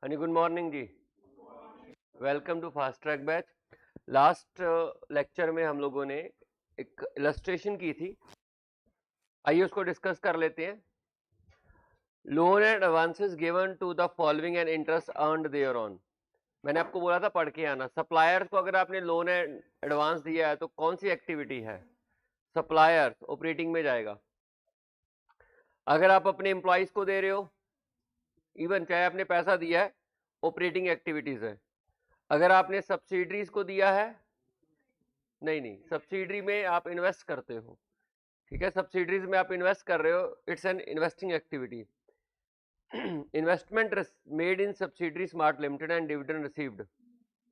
Honey good morning ji. Welcome to fast track batch. Last lecture में हम लोगों ने एक इलस्ट्रेशन की थी, आइए उसको डिस्कस कर लेते हैं। Loan and advances given to the following and interest earned thereon. मैंने आपको बोला था पढ़ के आना। सप्लायर्स को अगर आपने लोन एंड एडवांस दिया है तो कौन सी एक्टिविटी है? सप्लायर्स ऑपरेटिंग में जाएगा। अगर आप अपने एम्प्लॉइज को दे रहे हो, इवन चाहे आपने पैसा दिया है, ऑपरेटिंग एक्टिविटीज है। अगर आपने सब्सिडरीज को दिया है, नहीं, सब्सिडरी में आप इन्वेस्ट करते हो, ठीक है, सब्सिडरीज में आप इन्वेस्ट कर रहे हो, it's an investing activity. Investment made in subsidiary smart limited and dividend received,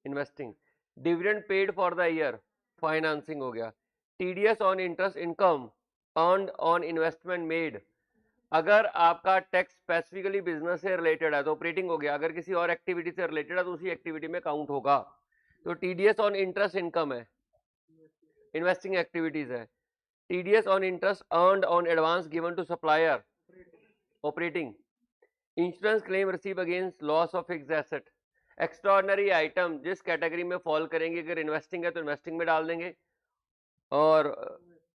investing. Dividend paid for the year, financing हो गया। TDS on interest income earned on investment made. अगर आपका टैक्स स्पेसिफिकली बिजनेस से related है तो operating हो गया, अगर किसी और एक्टिविटी से रिलेटेड है तो उसी एक्टिविटी में काउंट होगा। तो टीडीएस ऑन इंटरेस्ट इनकम है, इन्वेस्टिंग एक्टिविटीज है। TDS on interest earned on advance given to supplier, operating. Insurance claim receive against loss of fixed asset. Extraordinary item जिस कैटेगरी में फॉल करेंगे, अगर इन्वेस्टिंग है तो इन्वेस्टिंग में डाल देंगे, और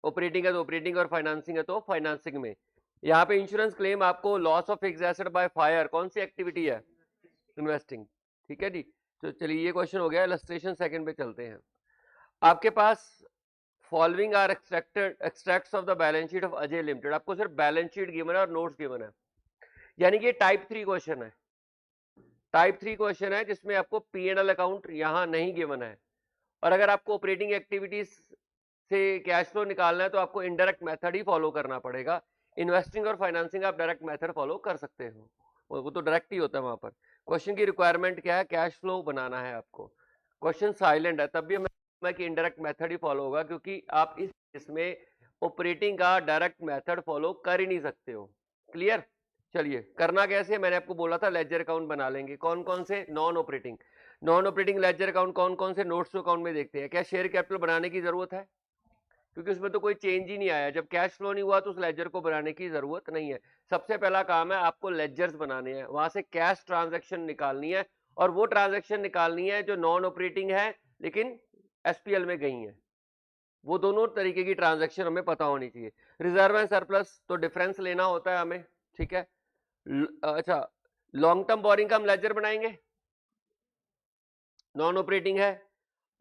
ऑपरेटिंग है तो ऑपरेटिंग, और फाइनेंसिंग है तो फाइनेंसिंग में। यहाँ पे इंश्योरेंस क्लेम आपको loss of fixed asset by fire, कौन सी एक्टिविटी है? इन्वेस्टिंग, ठीक है जी। तो चलिए ये क्वेश्चन हो गया। इलस्ट्रेशन सेकंड पे चलते हैं। आपके पास following are extracts of the balance sheet of Ajay limited. आपको सिर्फ बैलेंस शीट गिवन है और नोट्स गिवन है, यानी कि टाइप 3 क्वेश्चन है। टाइप 3 क्वेश्चन है जिसमें आपको P&L अकाउंट यहां नहीं गिवन है, और अगर आपको ऑपरेटिंग एक्टिविटीज से कैश फ्लो निकालना है तो आपको इनडायरेक्ट मेथड ही फॉलो करना पड़ेगा। इन्वेस्टिंग और फाइनेंसिंग आप डायरेक्ट मेथड फॉलो कर सकते हो, वो तो डायरेक्ट ही होता है। वहां पर क्वेश्चन की रिक्वायरमेंट क्या है? कैश फ्लो बनाना है आपको। क्वेश्चन साइलेंट है तब भी हमें कि इनडायरेक्ट मेथड ही फॉलो होगा, क्योंकि आप इसमें ऑपरेटिंग का डायरेक्ट मेथड फॉलो कर ही नहीं सकते हो। क्लियर? चलिए करना कैसे, मैंने आपको बोला था लेजर अकाउंट बना लेंगे। कौन कौन से? नॉन ऑपरेटिंग लेजर अकाउंट कौन कौन से? नोट्स टू अकाउंट में देखते हैं। क्या शेयर कैपिटल बनाने की जरूरत है? क्योंकि उसमें तो कोई चेंज ही नहीं आया। जब कैश फ्लो नहीं हुआ तो उस लेजर को बनाने की जरूरत नहीं है। सबसे पहला काम है आपको लेजर्स बनाने हैं, वहां से कैश ट्रांजैक्शन निकालनी है, और वो ट्रांजैक्शन निकालनी है जो नॉन ऑपरेटिंग है लेकिन एसपीएल में गई है। वो दोनों तरीके की ट्रांजैक्शन हमें पता होनी चाहिए। रिजर्व एंड सरप्लस तो डिफरेंस लेना होता है हमें, ठीक है। अच्छा, लॉन्ग टर्म बोरिंग का हम लेजर बनाएंगे, नॉन ऑपरेटिंग है।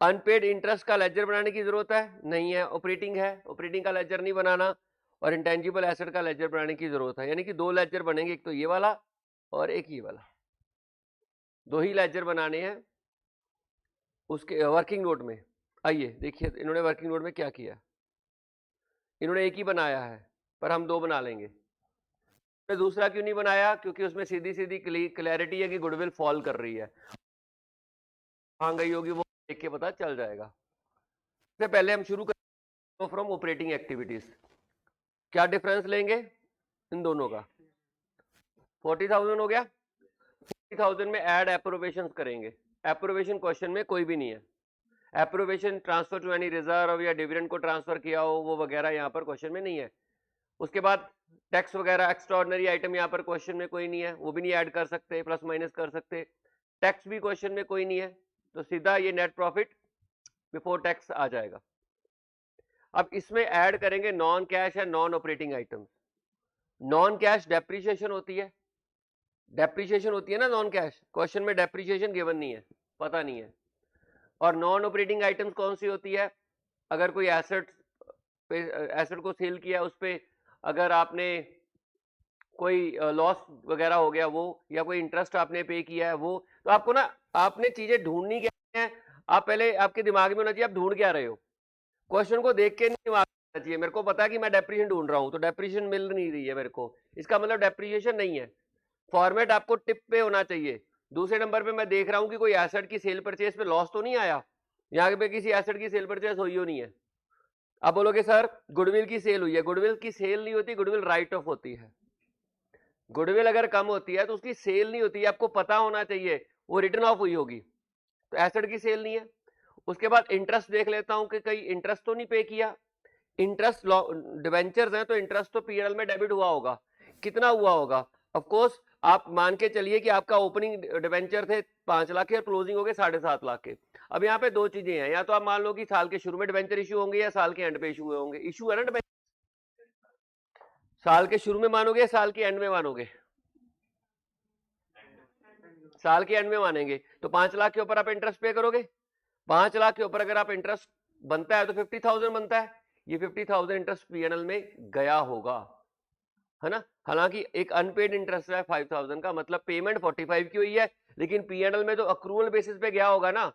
अनपेड इंटरेस्ट का लेजर बनाने की जरूरत है? नहीं है, ऑपरेटिंग है, ऑपरेटिंग का लेजर नहीं बनाना। और इंटेंजिबल एसेट का लेजर बनाने की जरूरत है, यानी कि दो लेजर बनेंगे, एक तो ये वाला और एक ये वाला, दो ही लेजर बनाने हैं उसके वर्किंग नोट में। आइए देखिए इन्होंने वर्किंग नोट में क्या किया। इन्होंने एक ही बनाया है पर हम दो बना लेंगे। तो दूसरा क्यों नहीं बनाया? क्योंकि उसमें सीधी सीधी क्लैरिटी है कि गुडविल फॉल कर रही है, कहां गई होगी वो देख के पता चल जाएगा। सबसे पहले हम शुरू करेंगे फ्रॉम ऑपरेटिंग एक्टिविटीज। क्या डिफरेंस लेंगे इन दोनों का? 40,000 हो गया। 40,000 में ऐड एप्रोवेशन करेंगे। एप्रोवेशन क्वेश्चन में कोई भी नहीं है। Appropriation transfer to any reserve या डिविडेंड को ट्रांसफर किया हो वो वगैरह यहाँ पर क्वेश्चन में नहीं है। उसके बाद टैक्स वगैरह एक्स्ट्राऑर्डिनरी आइटम यहाँ पर क्वेश्चन में कोई नहीं है, वो भी नहीं ऐड कर सकते, प्लस माइनस कर सकते। टैक्स भी क्वेश्चन में कोई नहीं है, तो सीधा ये नेट प्रॉफिट बिफोर टैक्स आ जाएगा। अब इसमें ऐड करेंगे नॉन कैश है, non operating items. Non cash depreciation होती है, डेप्रीशिएशन होती है ना नॉन कैश। क्वेश्चन में डेप्रीशिएशन गिवन नहीं है, पता नहीं है। और नॉन ऑपरेटिंग आइटम्स कौन सी होती है? अगर कोई एसेट पे, एसेट को सेल किया, उस पे अगर आपने कोई लॉस वगैरह हो गया वो, या कोई इंटरेस्ट आपने पे किया है वो, तो आपको ना आपने चीजें ढूंढनी क्या है, आप पहले आपके दिमाग में होना चाहिए आप ढूंढ क्या रहे हो। क्वेश्चन को देख के नहीं दिमाग में चाहिए मेरे को पता है कि मैं डेप्रीशिएशन ढूंढ रहा हूं, तो डेप्रीशिएशन मिल नहीं रही है मेरे को, इसका मतलब डेप्रीशिएशन नहीं है। फॉर्मेट आपको टिप पे होना चाहिए। दूसरे नंबर पे मैं देख रहा हूं कि कोई एसेट की सेल परचेज पे लॉस तो नहीं आया, यहाँ पे किसी एसेट की सेल परचेज हुई हो नहीं है। आप बोलोगे सर गुडविल की सेल हुई है, गुडविल की सेल नहीं होती, गुडविल राइट ऑफ होती है। गुडविल अगर कम होती है तो उसकी सेल नहीं होती है, आपको पता होना चाहिए, वो रिटर्न ऑफ हुई होगी, तो एसेट की सेल नहीं है। उसके बाद इंटरेस्ट देख लेता हूं कि कहीं इंटरेस्ट तो नहीं पे किया। इंटरेस्ट डिवेंचर्स हैं तो इंटरेस्ट तो पीएनएल में डेबिट हुआ होगा, कितना हुआ होगा? ऑफ कोर्स आप मान के चलिए कि आपका ओपनिंग डिवेंचर थे 5 लाख के और क्लोजिंग हो गए 7.5 लाख के। अब यहाँ पे दो चीजें हैं, या तो आप मान लो कि साल के शुरू में डिवेंचर इशू होंगे या साल के एंड पे इशू हुए होंगे। इशू है ना डिवेंचर, साल के शुरू में मानोगे या साल के एंड में मानोगे? साल के एंड में मानेंगे। तो 5 लाख के ऊपर आप इंटरेस्ट पे करोगे। 5 लाख के ऊपर अगर आप इंटरेस्ट बनता है तो 50,000 बनता है। ये 50,000 इंटरेस्ट पीएनएल में गया होगा, है ना। हालांकि एक अनपेड इंटरेस्ट है 5,000 का, मतलब पेमेंट 45 की हुई है, लेकिन पीएनएल में तो अक्रूवल बेसिस पे गया होगा ना,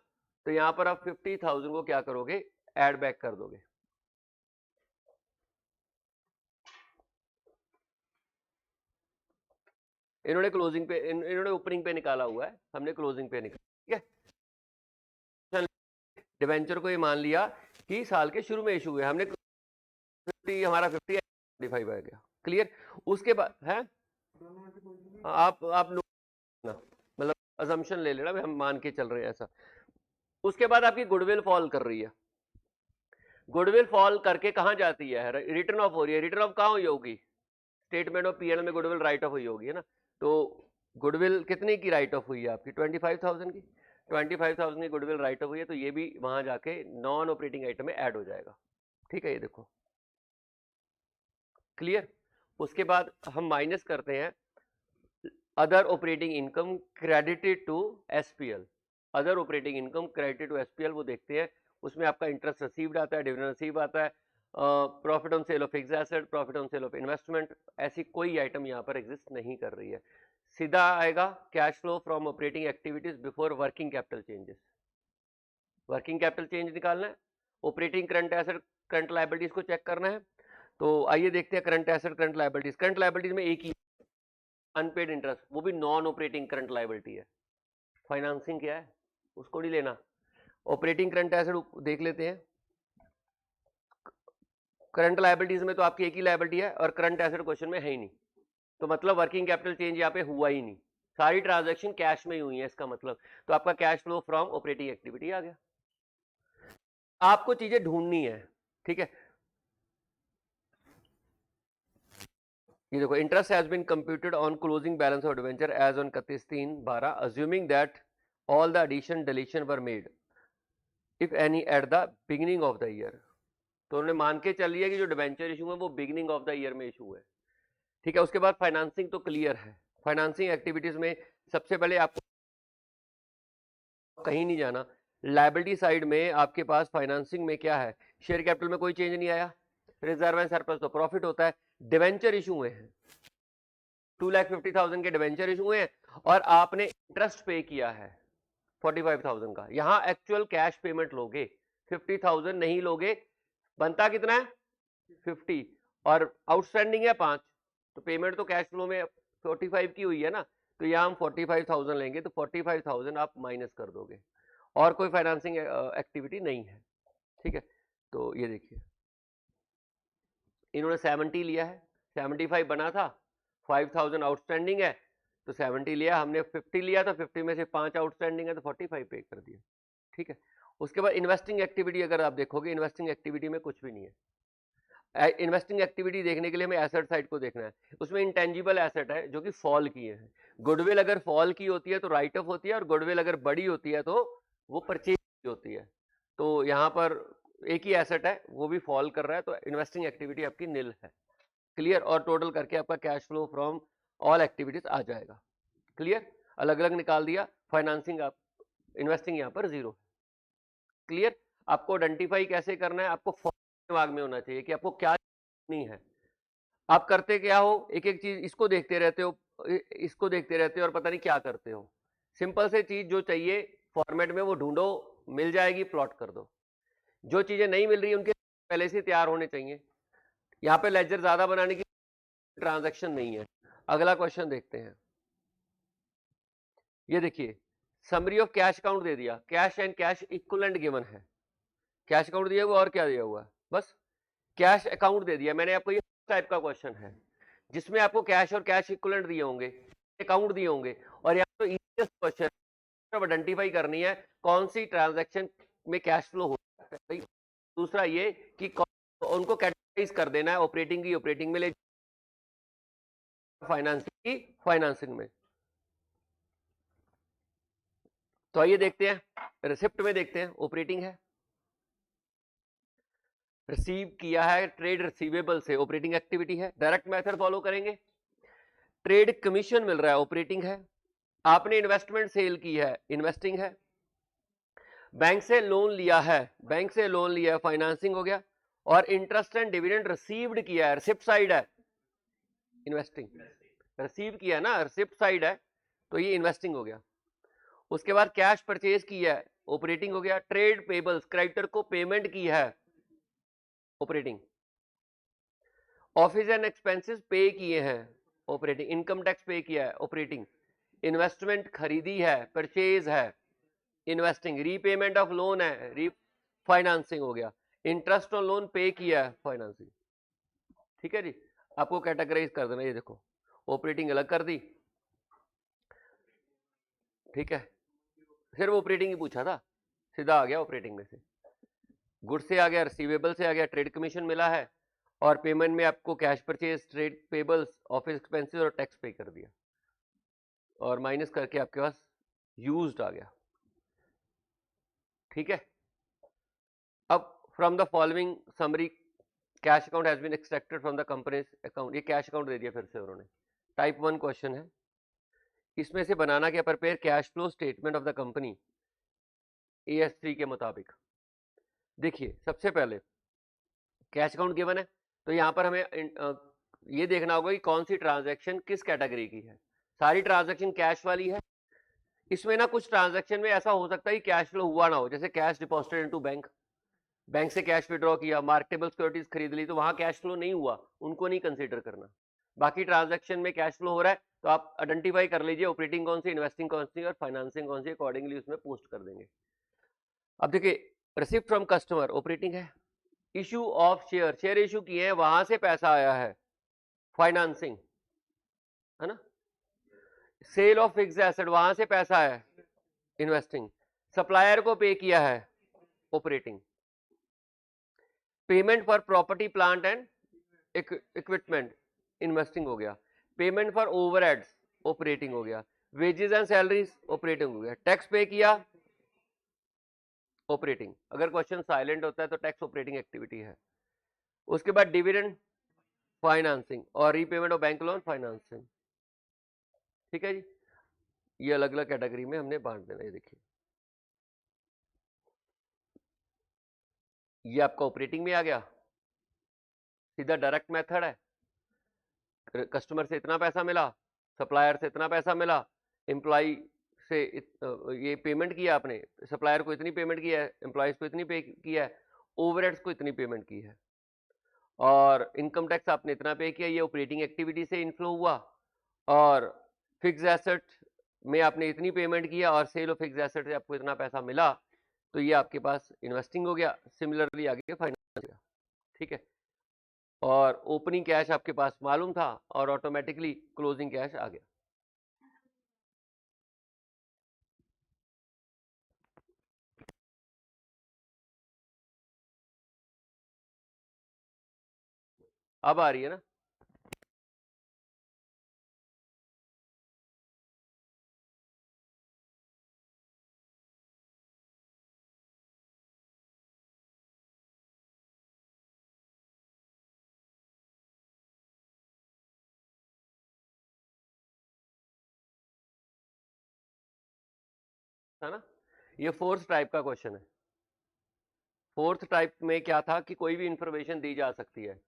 तो यहां पर आप 50,000 को क्या करोगे, ऐड बैक कर दोगे। इन्होंने क्लोजिंग पे, इन्होंने ओपनिंग पे निकाला हुआ है, हमने क्लोजिंग पे निकाला, ठीक है। डिवेंचर को ये मान लिया कि साल के शुरू में इशू हुए, हमने 50, हमारा 50 45 आ गया, क्लियर। उसके बाद है आप मतलब अजम्पशन ले लेना, हम मान के चल रहे हैं ऐसा। उसके बाद आपकी गुडविल फॉल कर रही है। गुडविल फॉल करके कहां जाती है, रिटर्न ऑफ हो रही है। रिटर्न ऑफ कहां हुई होगी, स्टेटमेंट ऑफ पीएनएल में गुडविल राइट ऑफ हुई होगी, है ना। तो गुडविल कितनी की राइट ऑफ हुई है आपकी, 25,000 की। 25,000 की गुडविल राइट ऑफ हुई है, तो ये भी वहां जाके नॉन ऑपरेटिंग आइटम में ऐड हो जाएगा, ठीक है। ये देखो क्लियर। उसके बाद हम माइनस करते हैं other operating income credited to SPL. Other operating income credited to SPL, वो देखते हैं। उसमें आपका इंटरेस्ट रिसीव्ड आता है, डिविडेंड रिसीव आता है, profit on sale of fixed asset, profit on sale of investment, ऐसी कोई आइटम यहाँ पर एग्जिस्ट नहीं कर रही है। सीधा आएगा cash flow from operating activities before working capital changes. Working capital change निकालना है, operating current asset current liabilities को चेक करना है। तो आइए देखते हैं current asset current liabilities. Current liabilities में एक ही अनपेड इंटरेस्ट, वो भी नॉन ऑपरेटिंग करंट लायबिलिटी है। फाइनेंसिंग क्या है उसको नहीं लेना। ऑपरेटिंग करंट एसेट देख लेते हैं। करंट लायबिलिटीज में तो आपकी एक ही लायबिलिटी है और करंट एसेट क्वेश्चन में है ही नहीं, तो मतलब वर्किंग कैपिटल चेंज यहाँ पे हुआ ही नहीं, सारी ट्रांजैक्शन कैश में ही हुई है इसका मतलब। तो आपका cash flow from operating activity आ गया। आपको चीजें ढूंढनी है, ठीक है। ये देखो, interest has been computed on closing balance of debenture as on 31/12 assuming that all the addition deletion were made if any at the beginning of the year. तो उन्होंने मान के चल लिया कि जो डिवेंचर इशू है वो बिगिनिंग ऑफ द ईयर में इशू है, ठीक है। उसके बाद फाइनेंसिंग तो क्लियर है। फाइनेंसिंग एक्टिविटीज में सबसे पहले आपको कहीं नहीं जाना, लायबिलिटी साइड में आपके पास फाइनेंसिंग में क्या है, शेयर कैपिटल में कोई चेंज नहीं आया, रिजर्व एंड सरप्लस तो प्रॉफिट होता है। डिवेंचर इशू हुए हैं, 2,50,000 के डिवेंचर इशू हुए हैं और आपने इंटरेस्ट पे किया है 45,000 का। यहां एक्चुअल कैश पेमेंट लोगे, 50,000 नहीं लोगे। बनता कितना है 50 और आउटस्टैंडिंग है 5, तो पेमेंट तो कैश फ्लो में 45 की हुई है ना, तो यहां हम 45,000 लेंगे, तो 45,000 आप माइनस कर दोगे और कोई फाइनेंसिंग एक्टिविटी नहीं है, ठीक है। तो ये देखिए, इन्होंने 70 लिया है, 75 बना था, 5,000 आउटस्टैंडिंग है, तो 70 लिया, हमने 50 लिया था, 50 में से 5 आउटस्टैंडिंग है तो 45 पे कर दिया, ठीक है। उसके बाद इन्वेस्टिंग एक्टिविटी अगर आप देखोगे, इन्वेस्टिंग एक्टिविटी में कुछ भी नहीं है। इन्वेस्टिंग एक्टिविटी देखने के लिए हमें एसेट साइड को देखना है। उसमें इंटेंजिबल एसेट है जो कि फॉल किए हैं। गुडविल अगर फॉल की होती है तो राइट ऑफ होती है, और गुडविल अगर बड़ी होती है तो वो परचेज होती है। तो यहाँ पर एक ही एसेट है, वो भी फॉल कर रहा है, तो इन्वेस्टिंग एक्टिविटी आपकी नील है, क्लियर। और टोटल करके आपका cash flow from all activities आ जाएगा, क्लियर। अलग अलग निकाल दिया, फाइनेंसिंग आप, इन्वेस्टिंग यहाँ पर 0, क्लियर। आपको आइडेंटिफाई कैसे करना है, आपको दिमाग में होना चाहिए कि आपको क्या नहीं है। आप करते क्या हो, एक एक चीज इसको देखते रहते हो, इसको देखते रहते हो और पता नहीं क्या करते हो। सिंपल से चीज जो चाहिए फॉर्मेट में वो ढूंढो, मिल जाएगी, प्लॉट कर दो। जो चीजें नहीं मिल रही उनके पहले से तैयार होने चाहिए। यहाँ पे लेजर ज्यादा बनाने की ट्रांजैक्शन नहीं है। अगला क्वेश्चन देखते हैं। ये देखिए, समरी ऑफ कैश अकाउंट दे दिया, cash and cash equivalent given है। कैश अकाउंट दिया हुआ और क्या दिया हुआ है, बस कैश अकाउंट दे दिया मैंने आपको। ये टाइप का क्वेश्चन है जिसमें आपको कैश और कैश इक्विवेलेंट दिए होंगे, अकाउंट दिए होंगे, और यहाँ तो इजीएस्ट क्वेश्चन आइडेंटिफाई करनी है कौन सी ट्रांजैक्शन में कैश फ्लो हो सकता है। दूसरा ये कि उनको कैटेगराइज कर देना है, ऑपरेटिंग की ऑपरेटिंग में ले, फाइनेंसिंग की फाइनेंसिंग में। तो आइए देखते हैं, रिसिप्ट में देखते हैं, ऑपरेटिंग है, रिसीव किया है ट्रेड रिसीवेबल से, ऑपरेटिंग एक्टिविटी है। डायरेक्ट मेथड फॉलो करेंगे, ट्रेड कमीशन मिल रहा है, ऑपरेटिंग है। आपने इन्वेस्टमेंट सेल की है, इन्वेस्टिंग है। बैंक से लोन लिया है, बैंक से लोन लिया है, फाइनेंसिंग हो गया। और इंटरेस्ट एंड डिविडेंड रिसीव्ड किया है, रिसिप्ट साइड है, इन्वेस्टिंग। रिसीव किया है ना, रिसिप्ट साइड है, तो ये इन्वेस्टिंग हो गया। उसके बाद कैश परचेज किया है, ऑपरेटिंग हो गया। ट्रेड पेबल्स, क्रेडिटर को पेमेंट की है, operating. Office and expenses pay किए हैं, ऑपरेटिंग। इनकम टैक्स पे किया है, ऑपरेटिंग। इन्वेस्टमेंट खरीदी है, परचेज है, इन्वेस्टिंग। रीपेमेंट ऑफ लोन है, री फाइनेंसिंग हो गया। इंटरेस्ट ऑन लोन पे किया है, फाइनेंसिंग। ठीक है जी, आपको कैटेगराइज कर देना, ये देखो ऑपरेटिंग अलग कर दी, ठीक है। सिर्फ ऑपरेटिंग ही पूछा था, सीधा आ गया ऑपरेटिंग में से। गुड से आ गया, रिसीवेबल से आ गया, ट्रेड कमीशन मिला है, और पेमेंट में आपको cash purchase, trade payables, office expenses और टैक्स पे कर दिया, और माइनस करके आपके पास यूज्ड आ गया। ठीक है। अब from the following summary cash account has been extracted from the company's account. ये कैश अकाउंट दे दिया फिर से उन्होंने। टाइप 1 क्वेश्चन है, इसमें से बनाना क्या, prepare cash flow statement of the company AS3 के मुताबिक। देखिए सबसे पहले कैश अकाउंट गिवन है, तो यहाँ पर हमें ये देखना होगा कि कौन सी ट्रांजैक्शन किस कैटेगरी की है। सारी ट्रांजैक्शन कैश वाली है। इसमें ना कुछ ट्रांजैक्शन में ऐसा हो सकता है कि कैश फ्लो हुआ ना हो, जैसे cash deposited into bank, bank से कैश विड्रॉ किया, मार्केटेबल सिक्योरिटीज खरीद ली, तो वहां कैश फ्लो नहीं हुआ, उनको नहीं कंसीडर करना। बाकी ट्रांजैक्शन में कैश फ्लो हो रहा है, तो आप आइडेंटिफाई कर लीजिए ऑपरेटिंग कौन सी, इन्वेस्टिंग कौन सी और फाइनेंसिंग कौन सी, अकॉर्डिंगली उसमें पोस्ट कर देंगे। अब देखिए, रिसिप्ट फ्रॉम कस्टमर ऑपरेटिंग है। Issue of share, share issue किए हैं, वहां से पैसा आया है, फाइनेंसिंग है ना। सेल ऑफ फिक्स्ड एसेट, वहां से पैसा है, इन्वेस्टिंग। सप्लायर को पे किया है, operating. Payment for property plant and equipment, investing हो गया। पेमेंट फॉर ओवरहेड्स, ऑपरेटिंग हो गया। वेजेस एंड सैलरीज, ऑपरेटिंग हो गया। टैक्स पे किया, ऑपरेटिंग। अगर क्वेश्चन साइलेंट होता है तो टैक्स ऑपरेटिंग एक्टिविटी है। उसके बाद डिविडेंड, फाइनेंसिंग, और repayment of bank loan, financing. ठीक है जी, ये अलग अलग कैटेगरी में हमने बांट देना है। देखिए ये आपका ऑपरेटिंग में आ गया, सीधा डायरेक्ट मेथड है। कस्टमर से इतना पैसा मिला, सप्लायर से इतना पैसा मिला, एम्प्लॉय से ये पेमेंट किया आपने, सप्लायर को इतनी पेमेंट किया है, एम्प्लॉयज को इतनी पे किया है, ओवरहेड्स को इतनी पेमेंट की है, और इनकम टैक्स आपने इतना पे किया, ये ऑपरेटिंग एक्टिविटी से इनफ्लो हुआ। और फिक्स्ड एसेट में आपने इतनी पेमेंट किया, और सेल ऑफ फिक्स्ड एसेट से आपको इतना पैसा मिला, तो ये आपके पास इन्वेस्टिंग हो गया। सिमिलरली आगे फाइनेंस। ठीक है, और ओपनिंग कैश आपके पास मालूम था, और ऑटोमेटिकली क्लोजिंग कैश आ गया। अब आ रही है ना। है ना, ये फोर्थ टाइप का क्वेश्चन है। फोर्थ टाइप में क्या था कि कोई भी इंफॉर्मेशन दी जा सकती है,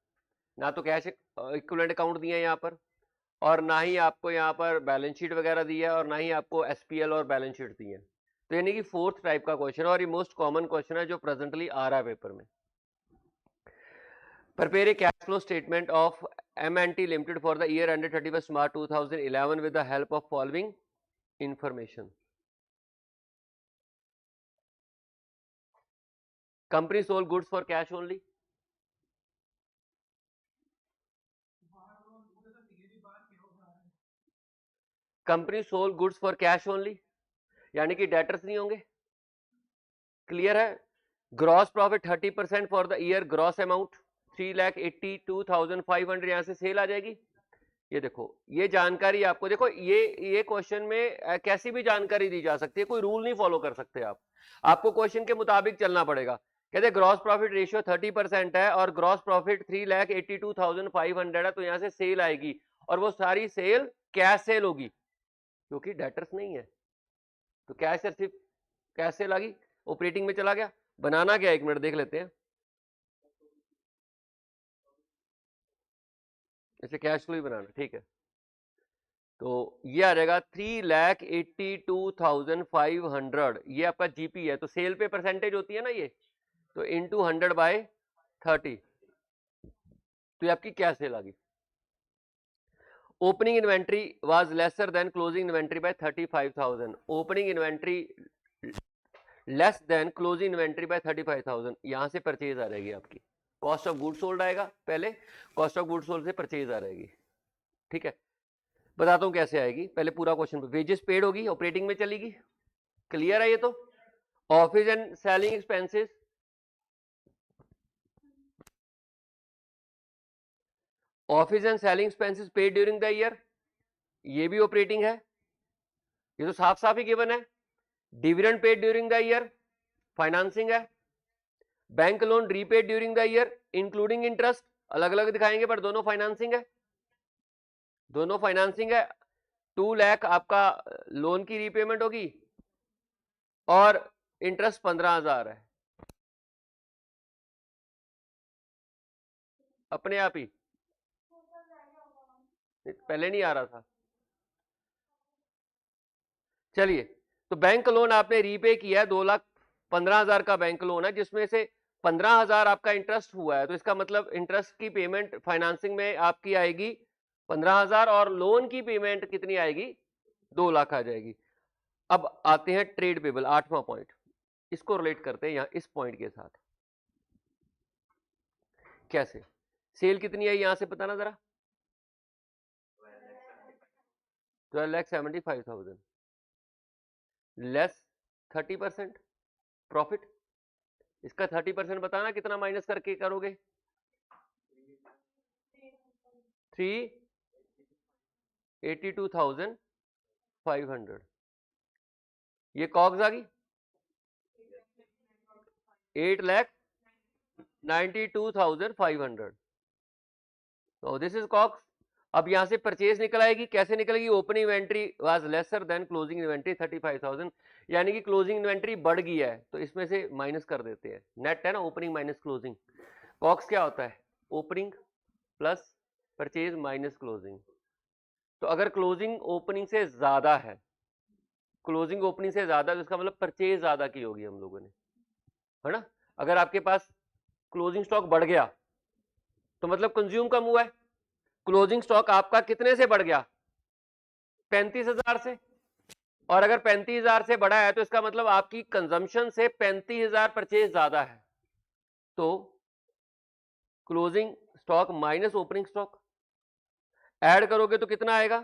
ना तो कैश इक्विवेलेंट अकाउंट दिया है यहाँ पर, और ना ही आपको यहाँ पर बैलेंस शीट वगैरह दी है, और ना ही आपको SPL और बैलेंस शीट दी है। तो यानी कि फोर्थ टाइप का क्वेश्चन है, और ये मोस्ट कॉमन क्वेश्चन है जो प्रेजेंटली आ रहा है पेपर में। Prepare a cash flow statement of M&T Limited for the year ended 31st March 2011 with the help of following information. Company sold goods for cash only. Company sold goods for cash only, यानी कि debtors नहीं होंगे। Clear है। Gross profit 30% for the year, gross amount 3,82,500, यहां से cell आ जाएगी। ये देखो, ये जानकारी आपको, देखो ये क्वेश्चन में कैसी भी जानकारी दी जा सकती है, कोई रूल नहीं फॉलो कर सकते आप, आपको क्वेश्चन के मुताबिक चलना पड़ेगा। कहते ग्रॉस प्रॉफिट रेशियो 30% है और ग्रॉस प्रॉफिट 3,82,500 है, तो यहां से सेल आएगी और वो सारी सेल कैश सेल होगी क्योंकि डेटर्स नहीं है, तो कैश सिर्फ कैश सेल आ गई, ऑपरेटिंग में चला गया। बनाना क्या, 1 मिनट देख लेते हैं, इसे कैश फ्लो ही बनाना, ठीक है। तो ये आ जाएगा 3,82,500, ये आपका जीपी है, तो सेल पे परसेंटेज होती है ना ये, तो इंटू 100/30, तो ये आपकी क्या सेल आ गई। Opening inventory was lesser than closing inventory by 35,000, opening inventory less than closing inventory by 35,000, यहां से परचेज आ जाएगी आपकी, कॉस्ट ऑफ गुड सोल्ड आएगा पहले, कॉस्ट ऑफ गुड सोल्ड से परचेज आ जाएगी, ठीक है। बताता हूं कैसे आएगी, पहले पूरा क्वेश्चन, वेजेस पेड होगी, ऑपरेटिंग में चलेगी, क्लियर है ये तो। Office and selling expenses, office and selling expenses paid during the year, ये भी ऑपरेटिंग है, ये तो साफ साफ ही गिवन है। Dividend paid during the year, financing है। Bank loan repaid during the year including interest, अलग अलग दिखाएंगे पर दोनों फाइनेंसिंग है, दोनों फाइनेंसिंग है। 2 लाख आपका लोन की रीपेमेंट होगी और इंटरेस्ट 15,000 है, अपने आप ही, पहले नहीं आ रहा था। चलिए, तो बैंक लोन आपने रीपे किया है, 2,15,000 का बैंक लोन है, जिसमें से 15,000 आपका इंटरेस्ट हुआ है, तो इसका मतलब इंटरेस्ट की पेमेंट फाइनेंसिंग में आपकी आएगी 15,000 और लोन की पेमेंट कितनी आएगी, 2 लाख आ जाएगी। अब आते हैं ट्रेड पेबल, 8वां पॉइंट, इसको रिलेट करते हैं यहां इस पॉइंट के साथ। कैसे, सेल कितनी है यहां से बताना जरा, 12,75,000 लेस 30% प्रॉफिट, इसका 30% बताना कितना माइनस करके करोगे, 3,82,500, ये कॉग्स आ गई 8,92,500, तो दिस इज कॉग्स। अब यहां से परचेज निकल आएगी, कैसे निकलेगी, opening inventory was lesser than closing inventory 35,000, यानी कि क्लोजिंग इन्वेंट्री बढ़ गई है, तो इसमें से माइनस कर देते हैं, नेट है ना, ओपनिंग माइनस क्लोजिंग। कॉग्स क्या होता है, opening plus purchase minus closing, तो अगर क्लोजिंग ओपनिंग से ज्यादा है, क्लोजिंग ओपनिंग से ज्यादा, तो इसका मतलब परचेज ज्यादा की होगी हम लोगों ने, है ना। अगर आपके पास क्लोजिंग स्टॉक बढ़ गया तो मतलब कंज्यूम कम हुआ है, क्लोजिंग स्टॉक आपका कितने से बढ़ गया, 35,000 से, और अगर 35,000 से बढ़ा है तो इसका मतलब आपकी कंजम्पशन से 35,000 परचेज ज्यादा है, तो closing stock minus opening stock add करोगे तो कितना आएगा,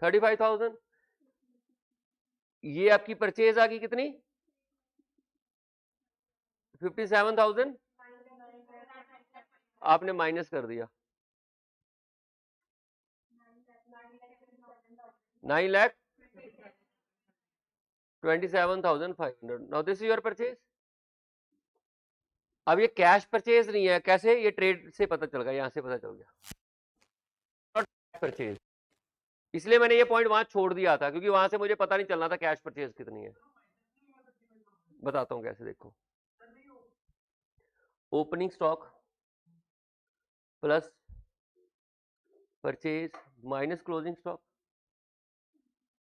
35,000, ये आपकी परचेज आ गई कितनी, 57,000, आपने माइनस कर दिया 9,27,500, now this is your purchase. अब ये कैश परचेज नहीं है, कैसे, ये ट्रेड से पता चल गया, यहां से पता चल गया परचेज, इसलिए मैंने ये पॉइंट वहां छोड़ दिया था क्योंकि वहां से मुझे पता नहीं चलना था कैश परचेज कितनी है। बताता हूं कैसे, देखो, opening stock plus purchase minus closing stock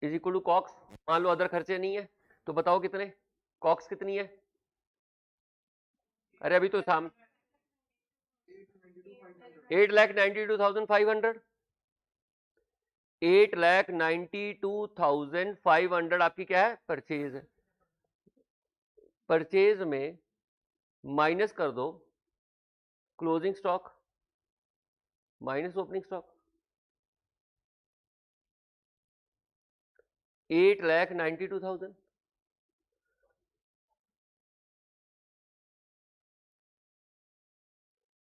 is equal to COGS, मान लो अदर खर्चे नहीं है तो बताओ कितने, कॉक्स कितनी है, अरे अभी तो साम 8,92,500, 8,92,500 आपकी क्या है, परचेज है, परचेज में माइनस कर दो closing stock minus opening stock, 8,92,000,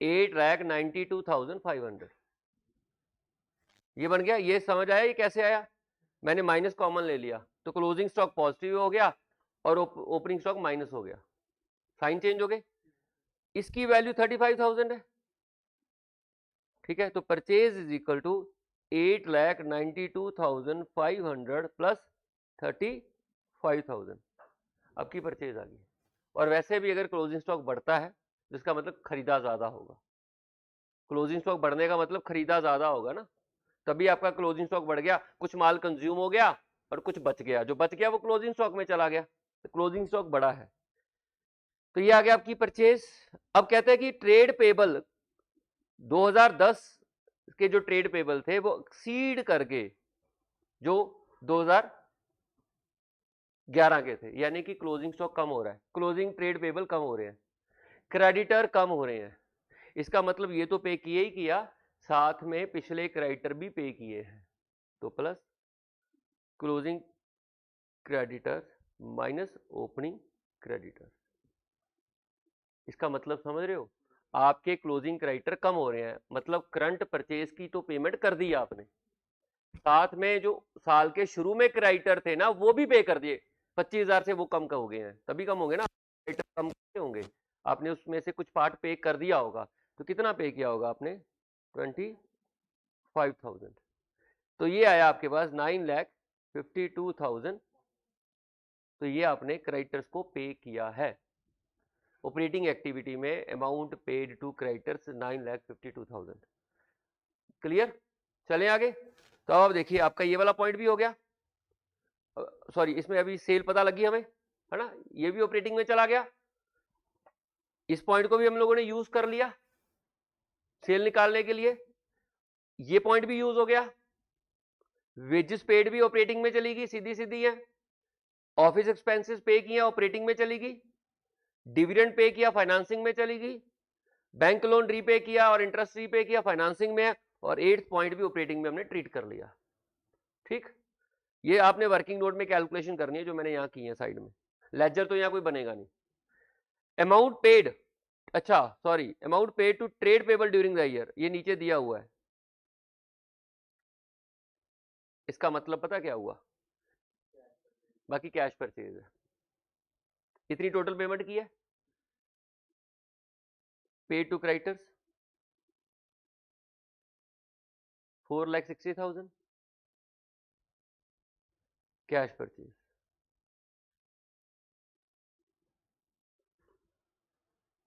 8,92,500, ये बन गया, ये समझ आया ये कैसे आया, मैंने माइनस कॉमन ले लिया तो क्लोजिंग स्टॉक पॉजिटिव हो गया और ओपनिंग स्टॉक माइनस हो गया, साइन चेंज हो गए। इसकी वैल्यू 35,000 है, ठीक है। तो purchase is equal to 8,92,500 plus 35,000, अब की परचेज आ गई। और वैसे भी अगर क्लोजिंग स्टॉक बढ़ता है जिसका मतलब खरीदा ज्यादा होगा, क्लोजिंग स्टॉक बढ़ने का मतलब खरीदा ज्यादा होगा ना, तभी आपका क्लोजिंग स्टॉक बढ़ गया, कुछ माल कंज्यूम हो गया और कुछ बच गया, जो बच गया वो क्लोजिंग स्टॉक में चला गया, तो क्लोजिंग स्टॉक बढ़ा है। तो ये आ गया आपकी परचेज। अब कहते हैं कि ट्रेड पेबल 2010 के जो ट्रेड पेबल थे वो एक्सीड करके जो 2011 के थे, यानी कि क्लोजिंग स्टॉक कम हो रहा है, क्लोजिंग ट्रेड पेबल कम हो रहे हैं, क्रेडिटर कम हो रहे हैं। इसका मतलब ये तो पे किए ही किया, साथ में पिछले क्रेडिटर भी पे किए हैं, तो plus closing creditor minus opening creditor. इसका मतलब समझ रहे हो, आपके क्लोजिंग क्रेडिटर कम हो रहे हैं, मतलब करंट परचेज की तो पेमेंट कर दी आपने, साथ में जो साल के शुरू में क्रेडिटर थे ना वो भी पे कर दिए, 25,000 से वो कम हो गए हैं, तभी कम हो गए ना, क्रेडिटर कम होंगे, आपने उसमें से कुछ पार्ट पे कर दिया होगा, तो कितना पे किया होगा आपने 25,000, तो ये आया आपके पास 9,52,000, तो ये आपने क्रेडिटर्स को पे किया है। ऑपरेटिंग एक्टिविटी में amount paid to creditors 9,52,000, clear. चलें आगे। तो अब देखिए आपका ये वाला पॉइंट भी हो गया, सॉरी इसमें अभी सेल पता लगी हमें, है ना, ये भी ऑपरेटिंग में चला गया, इस पॉइंट को भी हम लोगों ने यूज कर लिया सेल निकालने के लिए, ये पॉइंट भी यूज हो गया, वेजेस पेड भी ऑपरेटिंग में चली गई, सीधी सीधी है, ऑफिस एक्सपेंसेस पे किया ऑपरेटिंग में चली गई, डिविडेंड पे किया फाइनेंसिंग में चली गई, बैंक लोन रीपे किया और इंटरेस्ट रीपे किया फाइनेंसिंग में है, और 8th पॉइंट भी ऑपरेटिंग में हमने ट्रीट कर लिया, ठीक। ये आपने वर्किंग नोट में कैलकुलेशन करनी है जो मैंने यहां की है साइड में, लेजर तो यहां कोई बनेगा नहीं। अमाउंट पेड, अच्छा sorry, amount paid to trade payable during the year, ये नीचे दिया हुआ है, इसका मतलब पता क्या हुआ, बाकी कैश परचेज है, इतनी टोटल पेमेंट की है paid to creditors 4,60,000, cash purchase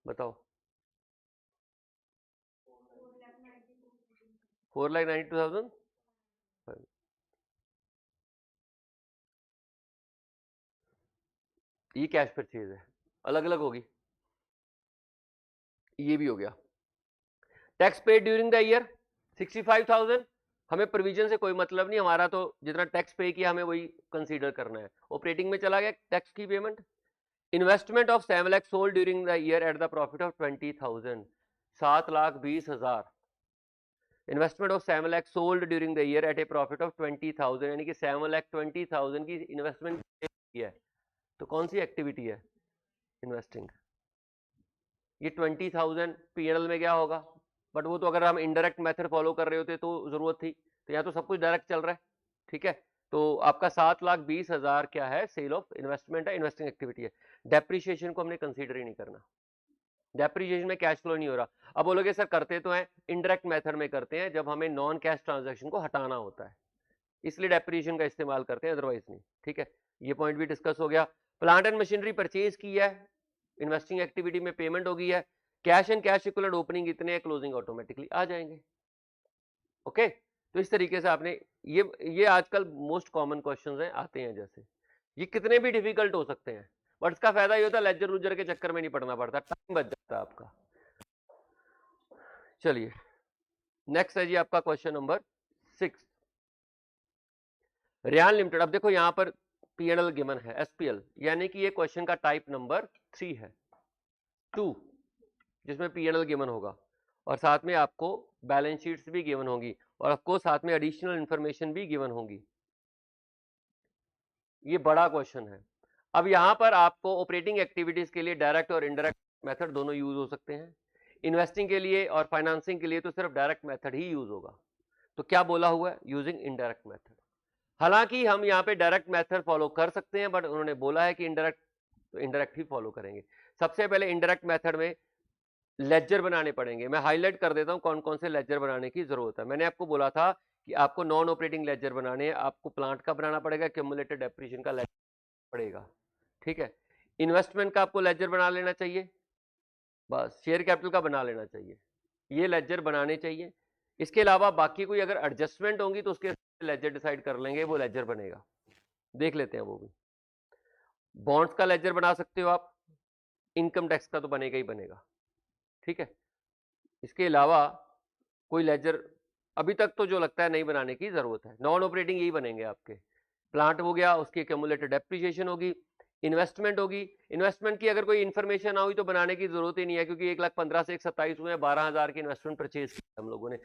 बताओ 4,92,000, ये कैश परचेज है, अलग अलग होगी, ये भी हो गया। Tax paid during the year 65,000, हमें प्रोविजन से कोई मतलब नहीं, हमारा तो जितना टैक्स पे किया हमें वही कंसीडर करना है, ऑपरेटिंग में चला गया टैक्स की payment. Investment of 7 lakh sold during the year at the profit of 20,000, 7,20,000, investment of 7 lakh sold during the year at a profit of 20,000, यानी कि 7,20,000 की इन्वेस्टमेंट की है, तो कौन सी एक्टिविटी है, इन्वेस्टिंग। ये 20,000 पीएनएल में क्या होगा, बट वो तो अगर हम इनडायरेक्ट मेथड फॉलो कर रहे होते तो जरूरत थी, तो यहाँ तो सब कुछ डायरेक्ट चल रहा है, ठीक है। तो आपका 7,20,000 क्या है, सेल ऑफ इन्वेस्टमेंट है, इन्वेस्टिंग एक्टिविटी है। डेप्रीशिएशन को हमने कंसीडर ही नहीं करना, डेप्रीशिएशन में कैश फ्लो नहीं हो रहा। अब बोलोगे सर करते तो हैं, इनडायरेक्ट मेथड में करते हैं जब हमें नॉन कैश ट्रांजेक्शन को हटाना होता है, इसलिए डेप्रीशिएशन का इस्तेमाल करते हैं, अदरवाइज नहीं, ठीक है। ये पॉइंट भी डिस्कस हो गया। प्लांट एंड मशीनरी परचेज की है, इन्वेस्टिंग एक्टिविटी में पेमेंट हो गई है, cash and cash equivalent opening इतने हैं, क्लोजिंग ऑटोमेटिकली आ जाएंगे, ओके। तो इस तरीके से आपने ये आजकल मोस्ट कॉमन क्वेश्चंस हैं, आते हैं जैसे, ये कितने भी डिफिकल्ट हो सकते हैं, बट इसका फायदा ये होता है लेजर लूजर के चक्कर में नहीं पड़ना पड़ता, टाइम बच जाता है आपका। चलिए नेक्स्ट है जी आपका क्वेश्चन नंबर 6, रियान लिमिटेड। अब देखो यहां पर पीएनएल गिवन है, एसपीएल, यानी कि ये क्वेश्चन का टाइप नंबर 3 है, 2, जिसमें पीएनएल गिवन होगा और साथ में आपको बैलेंस शीट्स भी गिवन होंगी और आपको साथ में एडिशनल इंफॉर्मेशन भी गिवन होंगी, ये बड़ा क्वेश्चन है। अब यहां पर आपको ऑपरेटिंग एक्टिविटीज के लिए डायरेक्ट और इनडायरेक्ट मेथड दोनों यूज हो सकते हैं, इन्वेस्टिंग के लिए और फाइनेंसिंग के लिए तो सिर्फ डायरेक्ट मेथड ही यूज होगा। तो क्या बोला हुआ है, यूजिंग इनडायरेक्ट मेथड। हालांकि हम यहाँ पे डायरेक्ट मेथड फॉलो कर सकते हैं, बट उन्होंने बोला है कि इनडायरेक्ट, तो इनडायरेक्ट ही फॉलो करेंगे। सबसे पहले इनडायरेक्ट मेथड में लेजर बनाने पड़ेंगे। मैं हाईलाइट कर देता हूं कौन कौन से लेजर बनाने की जरूरत है। मैंने आपको बोला था कि आपको नॉन ऑपरेटिंग लेजर बनाने हैं, आपको प्लांट का बनाना पड़ेगा, क्यूमुलेटेड डेप्रिसिएशन का लेजर पड़ेगा, ठीक है। इन्वेस्टमेंट का आपको लेजर बना लेना चाहिए, बस शेयर कैपिटल का बना लेना चाहिए, ये लेजर बनाने चाहिए। इसके अलावा बाकी कोई अगर एडजस्टमेंट होंगी तो उसके लेजर डिसाइड कर लेंगे, वो लेजर बनेगा, देख लेते हैं वो भी। बॉन्ड्स का लेजर बना सकते हो आप, इनकम टैक्स का तो बनेगा ही बनेगा, ठीक है। इसके अलावा कोई लेजर अभी तक तो जो लगता है नहीं बनाने की जरूरत है। नॉन ऑपरेटिंग यही बनेंगे आपके, प्लांट हो गया, उसकी एक्यूमुलेटेड डेप्रिसिएशन होगी, इन्वेस्टमेंट होगी। इन्वेस्टमेंट की अगर कोई इन्फॉर्मेशन ना हुई तो बनाने की जरूरत ही नहीं है, क्योंकि 1,15,000 से 1,27 हुए, 12,000 की इन्वेस्टमेंट परचेज की हम लोगों ने।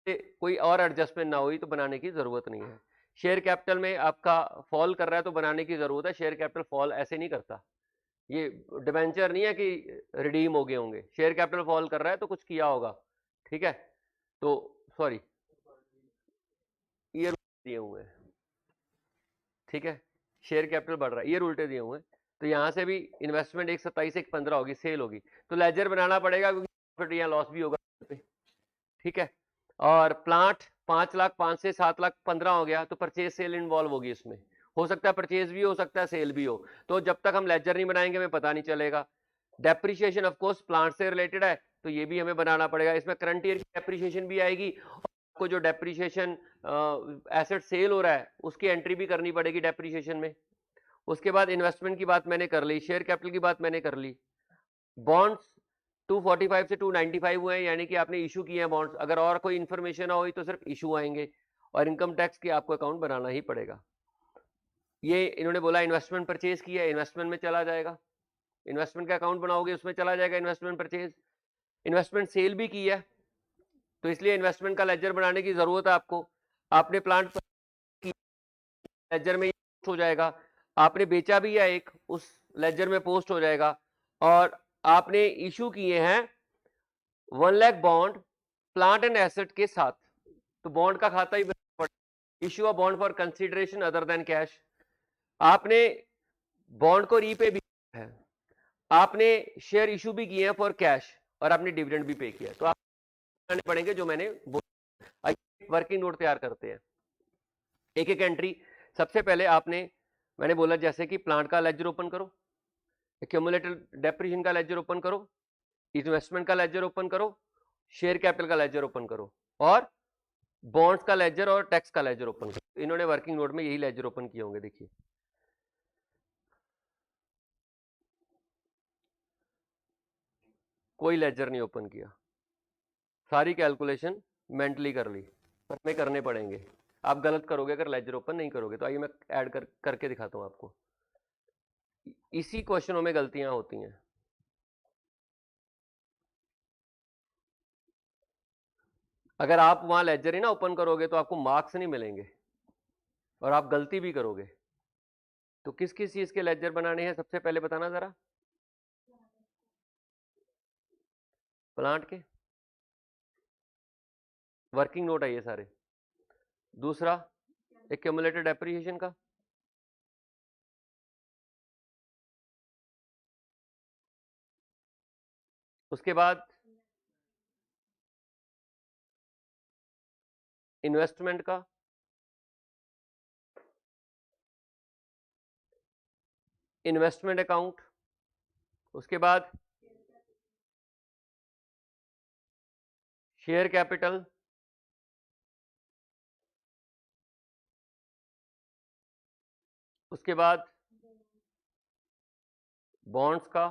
कोई और एडजस्टमेंट ना हुई तो बनाने की जरूरत नहीं है। शेयर कैपिटल में आपका फॉल कर रहा है तो बनाने की जरूरत है, शेयर कैपिटल फॉल ऐसे नहीं करता, ये डिबेंचर नहीं है कि रिडीम हो गए होंगे, शेयर कैपिटल फॉल कर रहा है तो कुछ किया होगा, ठीक है। तो सॉरी, ईयर दिए हुए हैं, ठीक है, शेयर कैपिटल बढ़ रहा है, ईयर उल्टे दिए हुए हैं। तो यहां से भी इन्वेस्टमेंट 1,27 से 1,15 होगी, सेल होगी, तो लेजर बनाना पड़ेगा क्योंकि प्रॉफिट या लॉस भी होगा, ठीक है। और प्लांट 5 लाख 5 से 7 लाख 15 हो गया, तो परचेज सेल इन्वॉल्व होगी इसमें, हो सकता है परचेज भी हो सकता है सेल भी हो, तो जब तक हम लेजर नहीं बनाएंगे हमें पता नहीं चलेगा। डेप्रिसिएशन ऑफ कोर्स प्लांट से रिलेटेड है, तो ये भी हमें बनाना पड़ेगा, इसमें करंट ईयर की डेप्रिसिएशन भी आएगी, आपको जो डेप्रिसिएशन एसेट सेल हो रहा है उसकी एंट्री भी करनी पड़ेगी डेप्रिसिएशन में। उसके बाद इन्वेस्टमेंट की बात मैंने कर ली, शेयर कैपिटल की बात मैंने कर ली। बॉन्ड्स 245 से 295 हुए हैं, यानी कि आपने इशू किए हैं बॉन्ड्स, अगर और कोई इन्फॉर्मेशन ना हुई तो सिर्फ इशू आएंगे, और इनकम टैक्स की आपको अकाउंट बनाना ही पड़ेगा। ये इन्होंने बोला इन्वेस्टमेंट परचेज किया, इन्वेस्टमेंट में चला जाएगा, इन्वेस्टमेंट का अकाउंट बनाओगे उसमें चला जाएगा इन्वेस्टमेंट परचेज। इन्वेस्टमेंट सेल भी की है, तो इसलिए इन्वेस्टमेंट का लेजर बनाने की जरूरत है आपको। आपने प्लांट लेजर में पोस्ट हो जाएगा, आपने बेचा भी है एक, उस लेजर में पोस्ट हो जाएगा, और आपने इशू किए हैं 1 lakh bond plant and asset के साथ, तो बॉन्ड का खाता ही issue a bond for consideration other than cash, आपने बॉन्ड को रीपे भी है, आपने शेयर इशू भी किए हैं फॉर कैश, और आपने डिविडेंड भी पे किया, तो आप पड़ेंगे जो मैंने वर्किंग नोट तैयार करते हैं, एक एक एंट्री। सबसे पहले आपने, मैंने बोला जैसे कि प्लांट का लेजर ओपन करो, एक्यूमुलेटेड डेप्रिसिएशन का लेजर ओपन करो, इन्वेस्टमेंट का लेजर ओपन करो, शेयर कैपिटल का लेजर ओपन करो, और बॉन्ड्स का लेजर और टैक्स का लेजर ओपन करो। इन्होंने वर्किंग नोट में यही लेजर ओपन किए होंगे, देखिए कोई लेजर नहीं ओपन किया, सारी कैलकुलेशन मेंटली कर ली, पर में करने पड़ेंगे, आप गलत करोगे अगर लेजर ओपन नहीं करोगे। तो आइए मैं ऐड करके दिखाता हूं आपको, इसी क्वेश्चनों में गलतियां होती हैं। अगर आप वहां लेजर ही ना ओपन करोगे तो आपको मार्क्स नहीं मिलेंगे, और आप गलती भी करोगे। तो किस किस चीज के लेजर बनाने हैं सबसे पहले बताना जरा, प्लांट के वर्किंग नोट है ये सारे, दूसरा एक्यूमुलेटेड डेप्रिसिएशन का, उसके बाद इन्वेस्टमेंट का, इन्वेस्टमेंट अकाउंट, उसके बाद शेयर कैपिटल, उसके बाद बॉन्ड्स का,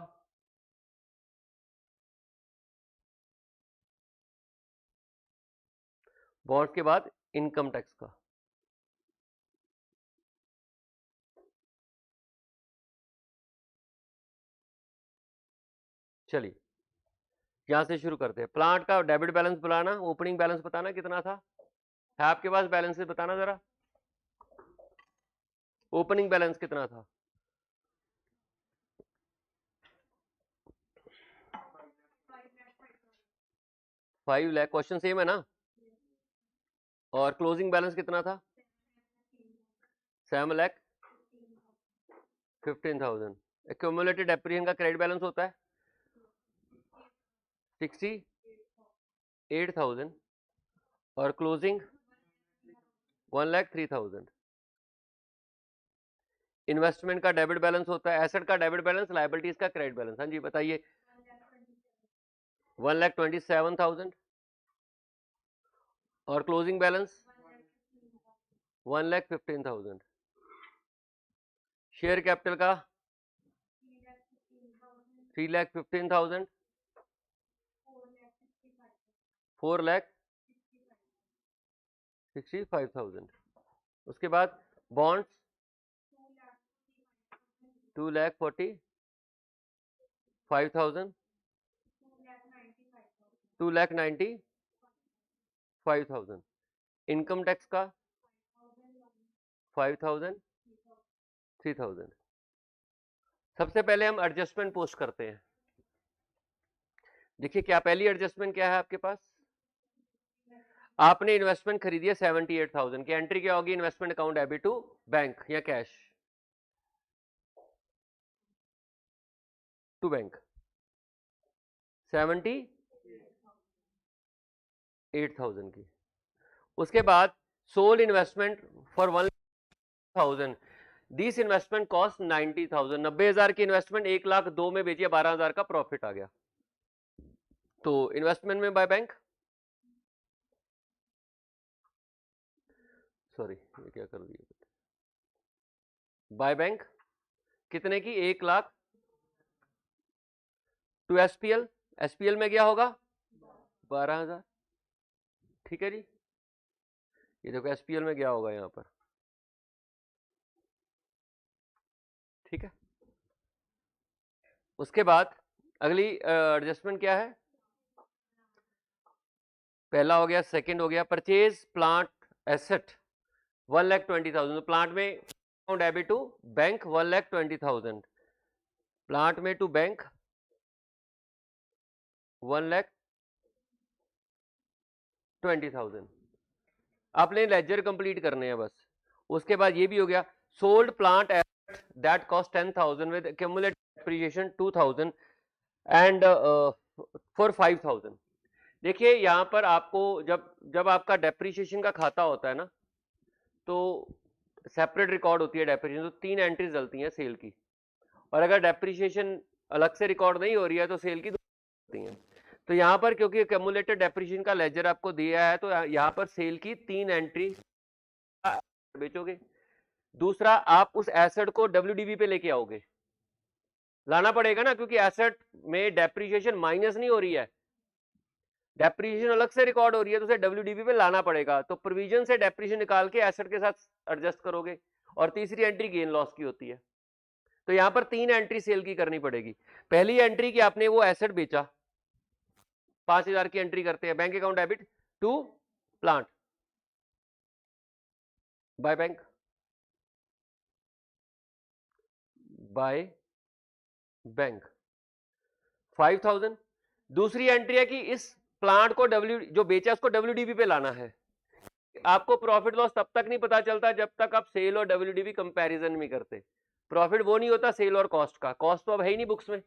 बॉन्ड्स के बाद इनकम टैक्स का। चलिए यहां से शुरू करते हैं। प्लांट का डेबिट बैलेंस बुलाना, ओपनिंग बैलेंस बताना कितना था, है आपके पास बैलेंस बताना जरा, ओपनिंग बैलेंस कितना था, 5 लाख, क्वेश्चन सेम है ना, और क्लोजिंग बैलेंस कितना था? 7,15,000। एक्यूमुलेटेड डेप्रिसिएशन का क्रेडिट बैलेंस होता है 68,000 और क्लोजिंग 1,03,000। इन्वेस्टमेंट का डेबिट बैलेंस होता है, एसेट का डेबिट बैलेंस, लायबिलिटीज का क्रेडिट बैलेंस। हाँ जी बताइए। 1,27,000 और क्लोजिंग बैलेंस 1,15,000। शेयर कैपिटल का 3,15,000, 4,65,000। उसके बाद बॉन्ड्स 2,45,000, 2,95,000। इनकम टैक्स का 5,000, 3,000। सबसे पहले हम एडजस्टमेंट पोस्ट करते हैं। देखिए क्या पहली एडजस्टमेंट क्या है आपके पास? आपने इन्वेस्टमेंट खरीदी है 78,000 की, एंट्री क्या होगी? Investment account debit to bank या कैश टू बैंक। 78,000 की। उसके बाद sold investment for 1,000, this investment cost 90,000। 90,000 की इन्वेस्टमेंट 1,02,000 में बेचिए, 12,000 का प्रॉफिट आ गया। तो इन्वेस्टमेंट में बाय बैंक, सॉरी ये क्या कर दिया, बाय बैंक कितने की? 1,00,000 टू एसपीएल, एसपीएल में क्या होगा? 12,000। ठीक है जी, ये देखो एसपीएल में क्या होगा यहां पर। ठीक है, उसके बाद अगली एडजस्टमेंट क्या है? पहला हो गया, सेकंड हो गया, परचेज प्लांट एसेट 1,20,000। प्लांट में डेबिट टू बैंक 1,20,000, प्लांट में टू बैंक 1,20,000। आपने लेजर कंप्लीट करने हैं बस। उसके बाद ये भी हो गया, sold plant asset that cost 10,000 with accumulated depreciation 2,000 and for 5,000। देखिए यहां पर आपको जब जब आपका डेप्रिसिएशन का खाता होता है ना, तो सेपरेट रिकॉर्ड होती है डेप्रिसिएशन, तो 3 एंट्रीज डलती हैं सेल की। और अगर डेप्रिसिएशन अलग से रिकॉर्ड नहीं हो रही है तो सेल की होती हैं। तो यहाँ पर क्योंकि एक्यूमुलेटेड डेप्रिसिएशन का लेजर आपको दिया है, तो यहाँ पर सेल की 3 एंट्री बेचोगे। दूसरा, आप उस एसेट को डब्ल्यूडीवी पे लेके आओगे, लाना पड़ेगा ना, क्योंकि एसेट में डेप्रिसिएशन माइनस नहीं हो रही है, डेप्रिसिएशन अलग से रिकॉर्ड हो रही है, तो उसे डब्ल्यूडीवी पे लाना पड़ेगा। तो प्रोविजन से डेप्रिसिएशन निकाल के एसेट के साथ एडजस्ट करोगे। और तीसरी एंट्री गेन लॉस की होती है। तो यहां पर 3 एंट्री सेल की करनी पड़ेगी। पहली एंट्री की आपने वो एसेट बेचा, 5,000 की एंट्री करते हैं, bank account debit to plant by bank, by bank 5,000। दूसरी एंट्री है कि इस प्लांट को जो बेचा उसको डब्ल्यूडीबी पे लाना है। आपको प्रॉफिट लॉस तब तक नहीं पता चलता जब तक आप सेल और डब्ल्यूडीबी कंपैरिजन नहीं करते। प्रॉफिट वो नहीं होता सेल और कॉस्ट का, कॉस्ट तो अब है ही नहीं बुक्स में,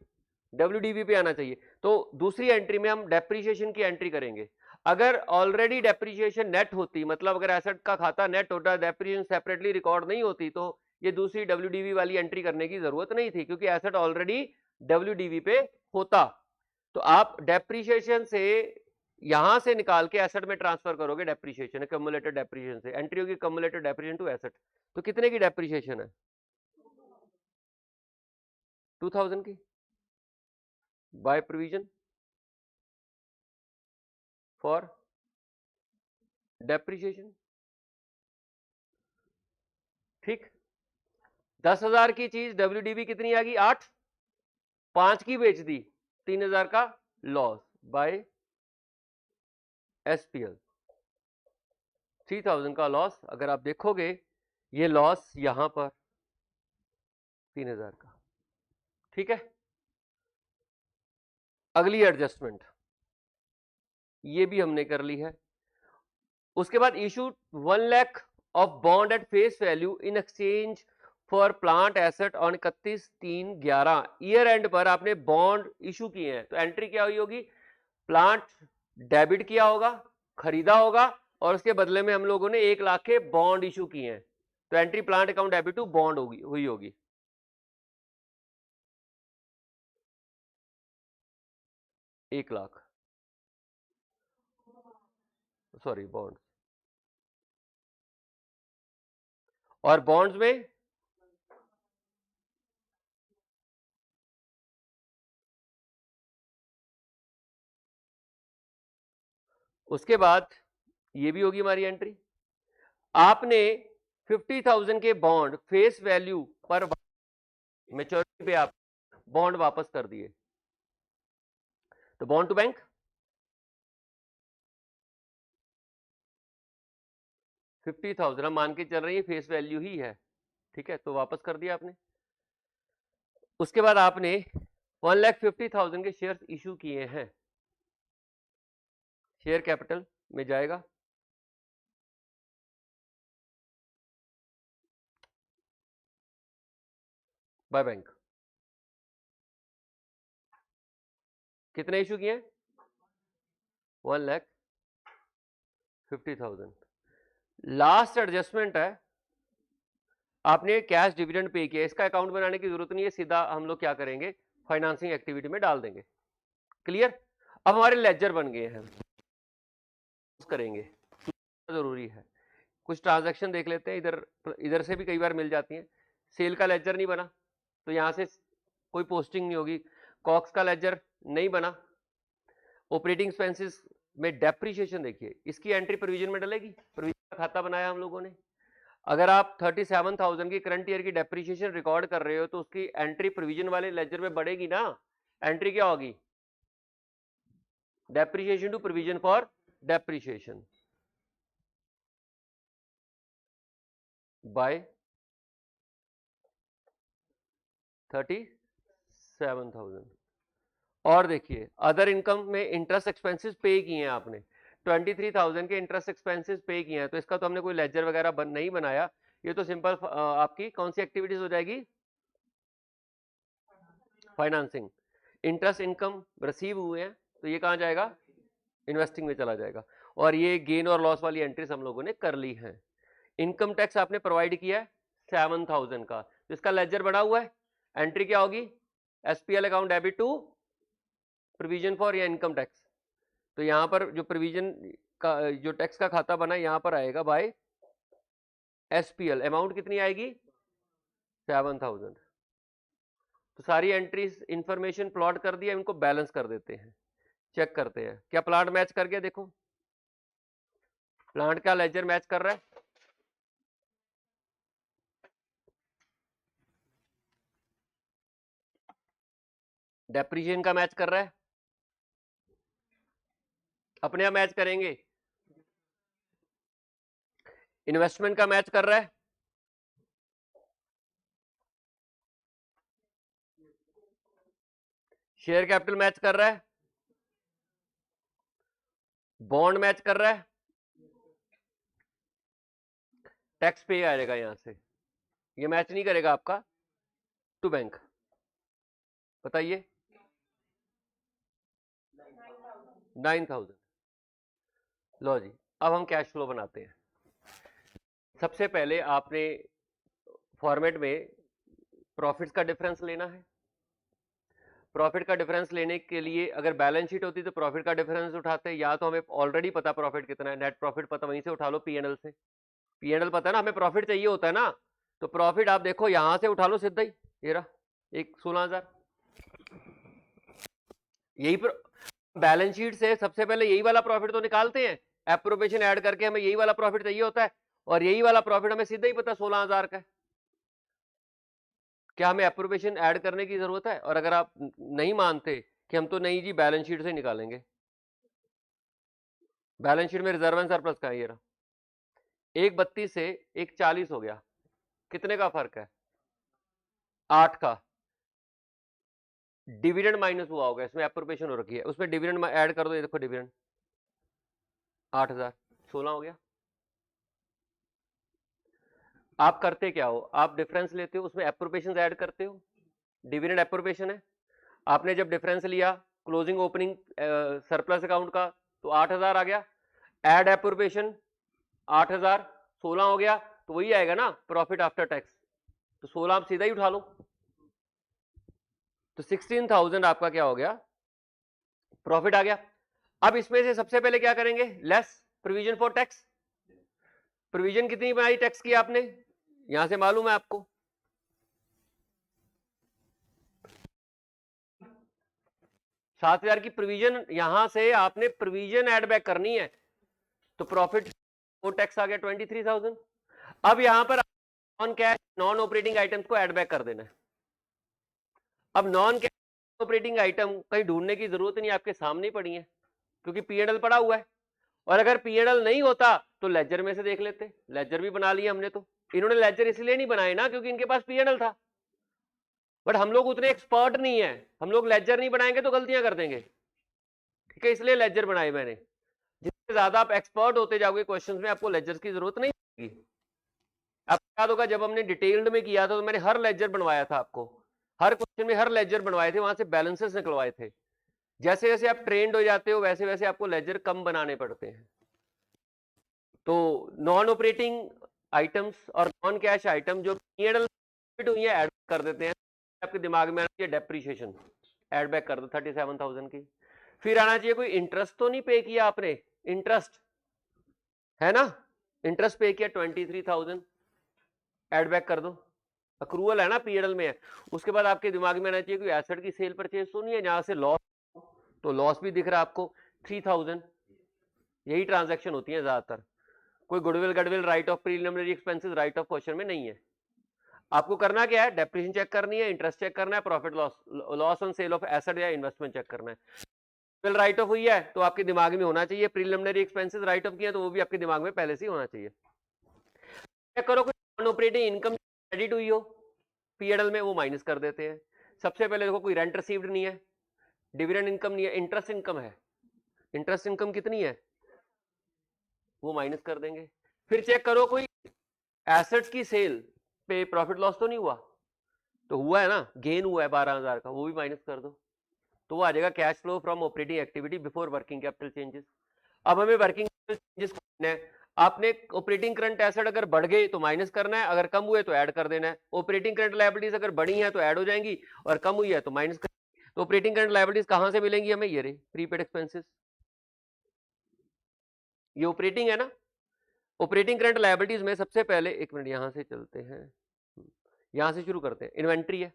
डब्ल्यूडीबी पे आना चाहिए। तो दूसरी एंट्री में हम डेप्रिसिएशन की एंट्री करेंगे। अगर ऑलरेडी डेप्रिसिएशन नेट होती, मतलब अगर एसेट का खाता नेट होता, डेप्रिसिएशन सेपरेटली रिकॉर्ड नहीं होती, तो ये दूसरी डब्ल्यूडीबी वाली एंट्री करने की जरूरत नहीं थी, क्योंकि एसेट ऑलरेडी डब्ल्यूडीबी पे होता। तो आप डेप्रिसिएशन से यहां से निकाल के एसेट में ट्रांसफर करोगे, डेप्रिसिएशन एक्यूमुलेटेड डेप्रिसिएशन से एंट्री होगी एक्यूमुलेटेड डेप्रिसिएशन टू एसेट। तो कितने की डेप्रिसिएशन है? 2,000 की बाय प्रोविजन फॉर डेप्रिसिएशन। ठीक, 10,000 की चीज डब्ल्यूडीबी कितनी आ गई? 8, 5 की बेच दी, 3,000 का लॉस बाय एसपीएल। 3,000 का लॉस। अगर आप देखोगे ये लॉस यहां पर 3,000 का। ठीक है, अगली एडजस्टमेंट ये भी हमने कर ली है। उसके बाद issue 1 lakh of bond at face value in exchange for plant asset on 31/3/11 year end पर आपने बॉन्ड इशू किए हैं, तो एंट्री क्या हुई होगी, प्लांट डेबिट किया होगा, खरीदा होगा, और उसके बदले में हम लोगों ने 1 लाख के बॉन्ड इशू किए हैं, तो entry plant account debit to bond हुई होगी। 1 लाख, सॉरी बॉन्ड, और बॉन्ड्स में उसके बाद ये भी होगी हमारी एंट्री, आपने 50,000 के बॉन्ड फेस वैल्यू पर मैच्योरिटी पे आप बॉन्ड वापस कर दिए, तो बॉन्ड टू बैंक 50,000 हम मान के चल रही है फेस वैल्यू ही है, ठीक है, तो वापस कर दिया आपने। उसके बाद आपने 1,50,000 के शेयर्स इशू किए हैं, शेयर कैपिटल में जाएगा, बाय बैंक, कितने इशू किए, 1,50,000। लास्ट एडजस्टमेंट है, आपने कैश डिविडेंड पे किया, इसका अकाउंट बनाने की जरूरत नहीं है, सीधा हम लोग क्या करेंगे, फाइनेंसिंग एक्टिविटी में डाल देंगे, क्लियर। अब हमारे लेजर बन गए हैं, करेंगे, जरूरी है, कुछ ट्रांजैक्शन देख लेते हैं, इधर इधर से भी कई बार मिल जाती हैं। सेल का लेजर नहीं बना, तो यहां से कोई पोस्टिंग नहीं होगी, कॉक्स का लेजर नहीं बना, ऑपरेटिंग एक्सपेंसेस में डेप्रीशिएशन देखिए, इसकी एंट्री प्रोविजन में डलेगी, प्रोविजन का खाता बनाया हम लोगों ने। अगर आप 37,000 की करंट ईयर की डेप्रीशिएशन रिकॉर्ड कर रहे हो, तो उसकी एंट्री प्रोविजन वाले लेजर में बढ़ेगी ना, एंट्री क्या होगी, depreciation to provision for depreciation by 37,000। और देखिए अदर इनकम में इंटरेस्ट एक्सपेंसेस पे किए हैं आपने, 23,000 के इंटरेस्ट एक्सपेंसेस पे किए हैं, तो इसका तो हमने कोई लेजर वगैरह नहीं बनाया, ये तो सिंपल आपकी कौन सी एक्टिविटीज हो जाएगी, फाइनेंसिंग। इंटरेस्ट इनकम रिसीव हुए हैं, तो ये कहां जाएगा, इन्वेस्टिंग में चला जाएगा, और ये गेन और लॉस वाली एंट्रीज हम लोगों ने कर ली है। इनकम टैक्स आपने प्रोवाइड किया है 7,000 का, तो इसका लेजर बना हुआ है, एंट्री क्या होगी, SPL account debit to provision for या इनकम टैक्स, तो यहां पर जो प्रोविजन का जो टैक्स का खाता बना यहां पर आएगा बाय एसपीएल, अमाउंट कितनी आएगी 7,000। तो सारी एंट्रीज इंफॉर्मेशन प्लॉट कर दिया, इनको बैलेंस कर देते हैं, चेक करते हैं क्या प्लांट मैच कर गया, देखो प्लांट का लेजर मैच कर रहा है, डेप्रीशिएशन का मैच कर रहा है, अपने आप मैच करेंगे, इन्वेस्टमेंट का मैच कर रहा है, शेयर कैपिटल मैच कर रहा है, बॉन्ड मैच कर रहा है, टैक्स पे आएगा यहां से, ये मैच नहीं करेगा आपका टू बैंक, बताइए 9,000। लो जी, अब हम कैश फ्लो बनाते हैं। सबसे पहले आपने फॉर्मेट में प्रॉफिट्स का डिफरेंस लेना है, प्रॉफिट का डिफरेंस लेने के लिए अगर बैलेंस शीट होती तो प्रॉफिट का डिफरेंस उठाते हैं, या तो हमें ऑलरेडी पता प्रॉफिट कितना है, नेट प्रॉफिट पता, वहीं से उठा लो पीएनएल से, पीएनएल पता है ना, हमें प्रॉफिट चाहिए होता है ना, तो प्रॉफिट आप देखो यहां से उठा लो सीधा ही, ये रहा एक 16,000, यही पर बैलेंस शीट से सबसे पहले यही वाला प्रॉफिट तो निकालते हैं, एप्रोप्रिएशन ऐड करके हमें यही वाला प्रॉफिट चाहिए होता है, और यही वाला प्रॉफिट हमें सीधा ही पता 16,000 का है, क्या हमें एप्रोप्रिएशन ऐड करने की जरूरत है, और अगर आप नहीं मानते कि हम तो नहीं जी बैलेंस शीट से निकालेंगे, बैलेंस शीट में रिजर्व एंड सरप्लस का है, ये रहा 132 से 140 हो गया, कितने का फर्क है, 8 का, डिविडेंड माइनस हुआ होगा, इसमें एप्रोप्रिएशन हो रखी है, उसमें डिविडेंड ऐड कर दो, ये देखो डिविडेंड 8,000, 16 हो गया। आप करते क्या हो, आप डिफरेंस लेते हो, उसमें एप्रोप्रिएशन ऐड करते हो, डिविडेंड एप्रोप्रिएशन है, आपने जब डिफरेंस लिया क्लोजिंग ओपनिंग सरप्लस अकाउंट का तो 8000 आ गया, एड एप्रोप्रिएशन 8000, 16 हो गया, तो वही आएगा ना प्रॉफिट आफ्टर टैक्स, तो 16 आप सीधा ही उठा लो, तो 16,000 आपका क्या हो गया, प्रॉफिट आ गया। अब इसमें से सबसे पहले क्या करेंगे, less provision for tax. Provision कितनी बनाई टैक्स की आपने, यहां से मालूम है आपको 7,000 की प्रोविजन, यहां से आपने प्रोविजन ऐड बैक करनी है, तो प्रॉफिट और टैक्स आ गया 23,000। अब यहां पर non cash non operating items को ऐड बैक कर देना है। अब नॉन कैश ऑपरेटिंग आइटम कहीं ढूंढने की जरूरत नहीं, आपके सामने ही पड़ी है, क्योंकि पीएनएल पड़ा हुआ है, और अगर पीएनएल नहीं होता तो लेजर में से देख लेते, लेजर भी बना लिया हमने, तो इन्होंने लेजर इसलिए नहीं बनाए ना क्योंकि इनके पास पीएनएल था, बट हम लोग उतने एक्सपर्ट नहीं है, हम लोग लेजर नहीं बनाएंगे तो गलतियां कर देंगे, ठीक है, इसलिए लेजर बनाए मैंने। जितने ज्यादा आप एक्सपर्ट होते जाओगे क्वेश्चंस में, आपको लेजर की जरूरत नहीं होगी। आपको याद होगा जब हमने डिटेल्ड में किया था तो मैंने हर लेजर बनवाया था, आपको हर क्वेश्चन में हर लेजर बनवाए थे, वहां से बैलेंसेस निकलवाए थे। जैसे जैसे आप ट्रेंड हो जाते हो वैसे वैसे आपको लेजर कम बनाने पड़ते हैं। तो नॉन ऑपरेटिंग आइटम्स और नॉन कैश आइटम जो पीएनएल हुई है ऐड कर देते हैं, आपके दिमाग में आना चाहिए डेप्रीशिएशन, ऐड बैक कर दो 37,000 की। फिर आना चाहिए कोई इंटरेस्ट तो नहीं पे किया आपने, इंटरेस्ट है ना, इंटरेस्ट पे किया 23,000, ऐड बैक कर दो, अक्रूवल है ना पीएनएल में है। उसके बाद आपके दिमाग में आना चाहिए कोई एसेट की सेल परचेज तो नहीं है जहां से लॉस, तो लॉस भी दिख रहा है आपको 3,000, यही ट्रांजैक्शन होती है ज्यादातर। कोई goodwill goodwill write off preliminary expenses write off question में नहीं है। आपको करना क्या है, डेप्रिसिएशन चेक करनी है, इंटरेस्ट चेक करना है, profit loss loss on sale of asset या इन्वेस्टमेंट चेक करना है। बिल राइट ऑफ हुई है तो आपके दिमाग में होना चाहिए, प्रीलिमिनरी एक्सपेंसेस राइट ऑफ किए तो वो भी आपके दिमाग में पहले से ही होना चाहिए। चेक करो कोई नॉन ऑपरेटिंग इनकम क्रेडिट हुई हो पीएनएल में, वो माइनस कर देते हैं। सबसे पहले देखो कोई रेंट रिसीव्ड नहीं है, डिविडेंड इनकम नहीं है, इंटरेस्ट इनकम है, इंटरेस्ट इनकम कितनी है वो माइनस कर देंगे। फिर चेक करो कोई एसेट्स की सेल पे प्रॉफिट लॉस तो नहीं हुआ, तो हुआ है ना, गेन हुआ है 12,000 का, वो भी माइनस कर दो, तो वो आ जाएगा cash flow from operating activity before working capital changes. अब हमें वर्किंग कैपिटल चेंजेस करना है, आपने ऑपरेटिंग करंट एसेट अगर बढ़ गए तो माइनस करना है, अगर कम हुए तो ऐड कर देना है। ऑपरेटिंग करंट लायबिलिटीज अगर बढ़ी है तो ऐड हो जाएंगी, और कम हुई है तो माइनस कर। तो ऑपरेटिंग करंट लायबिलिटीज कहां से मिलेंगी हमें, ये रही प्रीपेड एक्सपेंसेस, ये ऑपरेटिंग है ना। ऑपरेटिंग करंट लायबिलिटीज में सबसे पहले, एक मिनट यहां से चलते हैं, यहां से शुरू करते हैं। इन्वेंट्री है,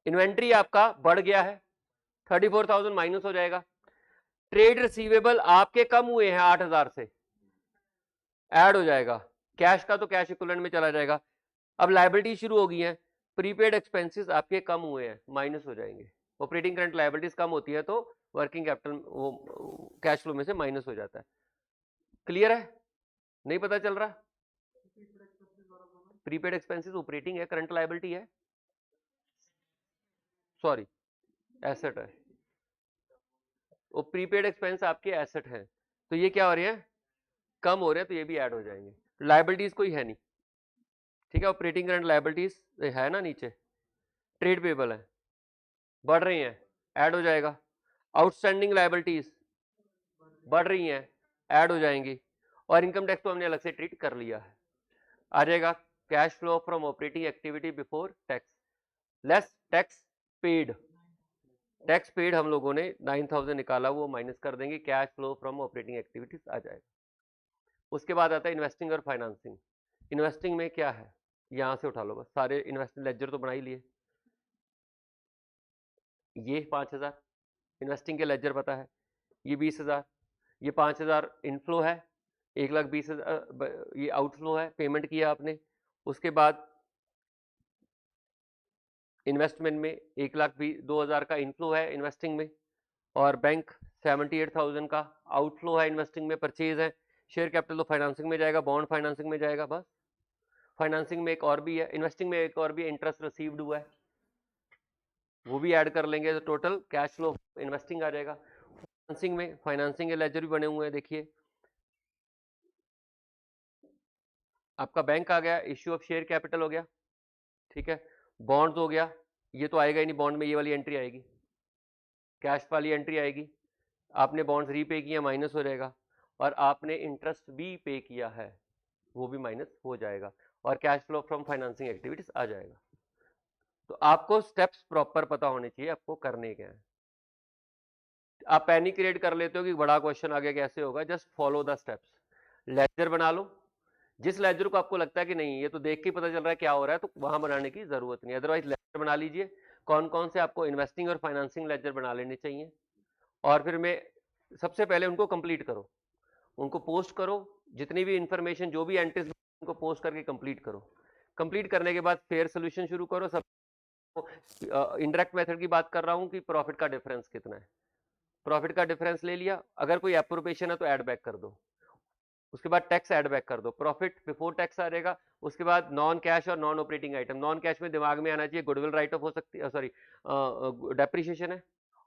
इन्वेंट्री आपका बढ़ गया है 34,000 माइनस हो जाएगा। ट्रेड रिसीवेबल आपके कम हुए हैं 8,000 से, ऐड हो जाएगा। कैश का तो कैश इक्विवेलेंट में चला जाएगा। अब लायबिलिटी शुरू हो गई है, प्रीपेड एक्सपेंसेस आपके कम हुए हैं, माइनस हो जाएंगे। ऑपरेटिंग करंट लायबिलिटीज कम होती है तो वर्किंग कैपिटल वो कैश फ्लो में से माइनस हो जाता है। क्लियर है, नहीं पता चल रहा? प्रीपेड एक्सपेंसेस ऑपरेटिंग है, करंट लायबिलिटी है, सॉरी एसेट है, वो प्रीपेड एक्सपेंस आपके एसेट है, तो ये क्या हो रहे हैं, कम हो रहे हैं, तो ये भी ऐड हो जाएंगे। लायबिलिटीज कोई है नहीं, ठीक है। ऑपरेटिंग करंट लायबिलिटीज है ना नीचे, ट्रेड पेबल है, बढ़ रही हैं, ऐड हो जाएगा। आउटस्टैंडिंग लायबिलिटीज बढ़ रही हैं, ऐड हो जाएंगी। और इनकम टैक्स तो हमने अलग से ट्रीट कर लिया है, आ जाएगा cash flow from operating activity before tax less tax paid. Tax paid हम लोगों ने 9,000 निकाला, वो माइनस कर देंगे, cash flow from operating activities आ जाएगा। उसके बाद आता है इन्वेस्टिंग और फाइनेंसिंग। इन्वेस्टिंग में क्या है, यहां से उठा लो बस, सारे इन्वेस्टिंग लेजर तो बना ही लिए। ये 5,000 इन्वेस्टिंग के लेजर पता है, ये 20,000, ये 5,000 इनफ्लो है, 1,20,000 ये आउटफ्लो है, पेमेंट किया आपने। उसके बाद इन्वेस्टमेंट में 1,02,000 का इनफ्लो है इन्वेस्टिंग में, और बैंक 78,000 का आउटफ्लो है इन्वेस्टिंग में, परचेज है। शेयर कैपिटल तो फाइनेंसिंग में जाएगा, बॉन्ड फाइनेंसिंग में जाएगा, बस। फाइनेंसिंग में एक और भी है, इन्वेस्टिंग में एक और भी इंटरेस्ट रिसीव्ड हुआ है, वो भी ऐड कर लेंगे तो टोटल कैश फ्लो इन्वेस्टिंग आ जाएगा। फाइनेंसिंग में फाइनेंसिंग के लेजर भी बने हुए हैं, देखिए आपका बैंक आ गया, इश्यू ऑफ शेयर कैपिटल हो गया, ठीक है, बॉन्ड्स हो गया, ये तो आएगा ही नहीं, बॉन्ड में ये वाली एंट्री आएगी, कैश वाली एंट्री आएगी, आपने बॉन्ड्स रीपे किया माइनस हो जाएगा, और आपने इंटरेस्ट भी पे किया है वो भी माइनस हो जाएगा, और cash flow from financing activities आ जाएगा। तो आपको स्टेप्स प्रॉपर पता होने चाहिए आपको करने क्या है। आप पैनिक क्रिएट कर लेते हो कि बड़ा क्वेश्चन आगे कैसे होगा, just follow the steps. Ledger बना लो, जिस लेजर को आपको लगता है कि नहीं ये तो देख के पता चल रहा है क्या हो रहा है, तो वहां बनाने की जरूरत नहीं, अदरवाइज लेजर बना लीजिए। कौन कौन से आपको इन्वेस्टिंग और फाइनेंसिंग लेजर बना लेने चाहिए, और फिर मैं सबसे पहले उनको कंप्लीट करो, उनको पोस्ट करो, जितनी भी इंफॉर्मेशन जो भी एंट्रीज उनको पोस्ट करके कंप्लीट करो। कंप्लीट करने के बाद फेयर सोल्यूशन शुरू करो। सब इनडायरेक्ट मेथड की बात कर रहा हूं कि प्रॉफिट का डिफरेंस कितना है, प्रॉफिट का डिफरेंस ले लिया, अगर कोई एप्रोप्रिएशन है तो ऐड बैक कर दो, उसके बाद टैक्स ऐड बैक कर दो, प्रॉफिट बिफोर टैक्स आ जाएगा। उसके बाद नॉन कैश और non operating item, non cash में दिमाग में आना चाहिए गुडविल राइट ऑफ हो सकती है, सॉरी डेप्रिशिएशन है,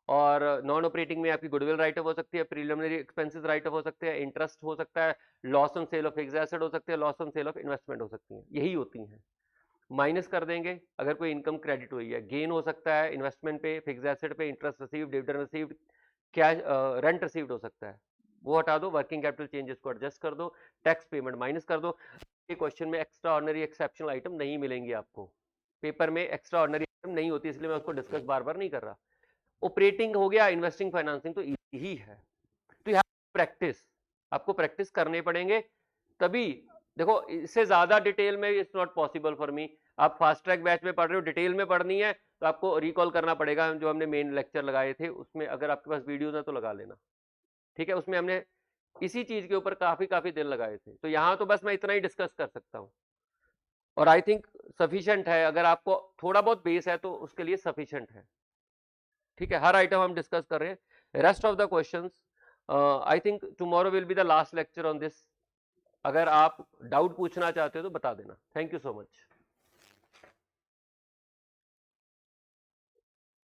और नॉन ऑपरेटिंग में आपकी गुडविल राइट ऑफ हो सकती है, प्रीलिमिनरी एक्सपेंसेस राइट ऑफ हो सकते हैं, इंटरेस्ट हो सकता है, loss on sale of fixed asset हो सकते हैं, loss on sale of investment हो सकती है, यही होती हैं। माइनस कर देंगे अगर कोई इनकम क्रेडिट हुई है, गेन हो सकता है इन्वेस्टमेंट पे, फिक्स्ड एसेट पे, interest received, dividend received, cash rent received हो सकता है, वो हटा दो, वर्किंग कैपिटल चेंजेस को एडजस्ट कर दो, टैक्स पेमेंट माइनस कर दो। ये क्वेश्चन में एक्स्ट्रा ऑर्डिनरी एक्सेप्शनल आइटम नहीं मिलेंगे आपको, पेपर में एक्स्ट्रा ऑर्डिनरी आइटम नहीं होती, इसलिए मैं उसको डिस्कस बार बार नहीं कर रहा। ऑपरेटिंग हो गया, इन्वेस्टिंग फाइनेंसिंग तो यही है, तो यहाँ प्रैक्टिस, आपको प्रैक्टिस करने पड़ेंगे तभी। देखो इससे ज्यादा डिटेल में it's not possible for me, आप फास्ट ट्रैक बैच में पढ़ रहे हो, डिटेल में पढ़नी है तो आपको रिकॉल करना पड़ेगा जो हमने मेन लेक्चर लगाए थे, उसमें अगर आपके पास वीडियोस है तो लगा लेना, ठीक है, उसमें हमने इसी चीज के ऊपर काफी दिन लगाए थे, तो यहाँ तो बस मैं इतना ही डिस्कस कर सकता हूँ, और आई थिंक सफिशिएंट है, अगर आपको थोड़ा बहुत बेस है तो उसके लिए सफिशिएंट है, ठीक है। हर आइटम हम डिस्कस कर रहे हैं, rest of the questions I think tomorrow will be the last lecture on this, अगर आप डाउट पूछना चाहते हो तो बता देना। Thank you so much.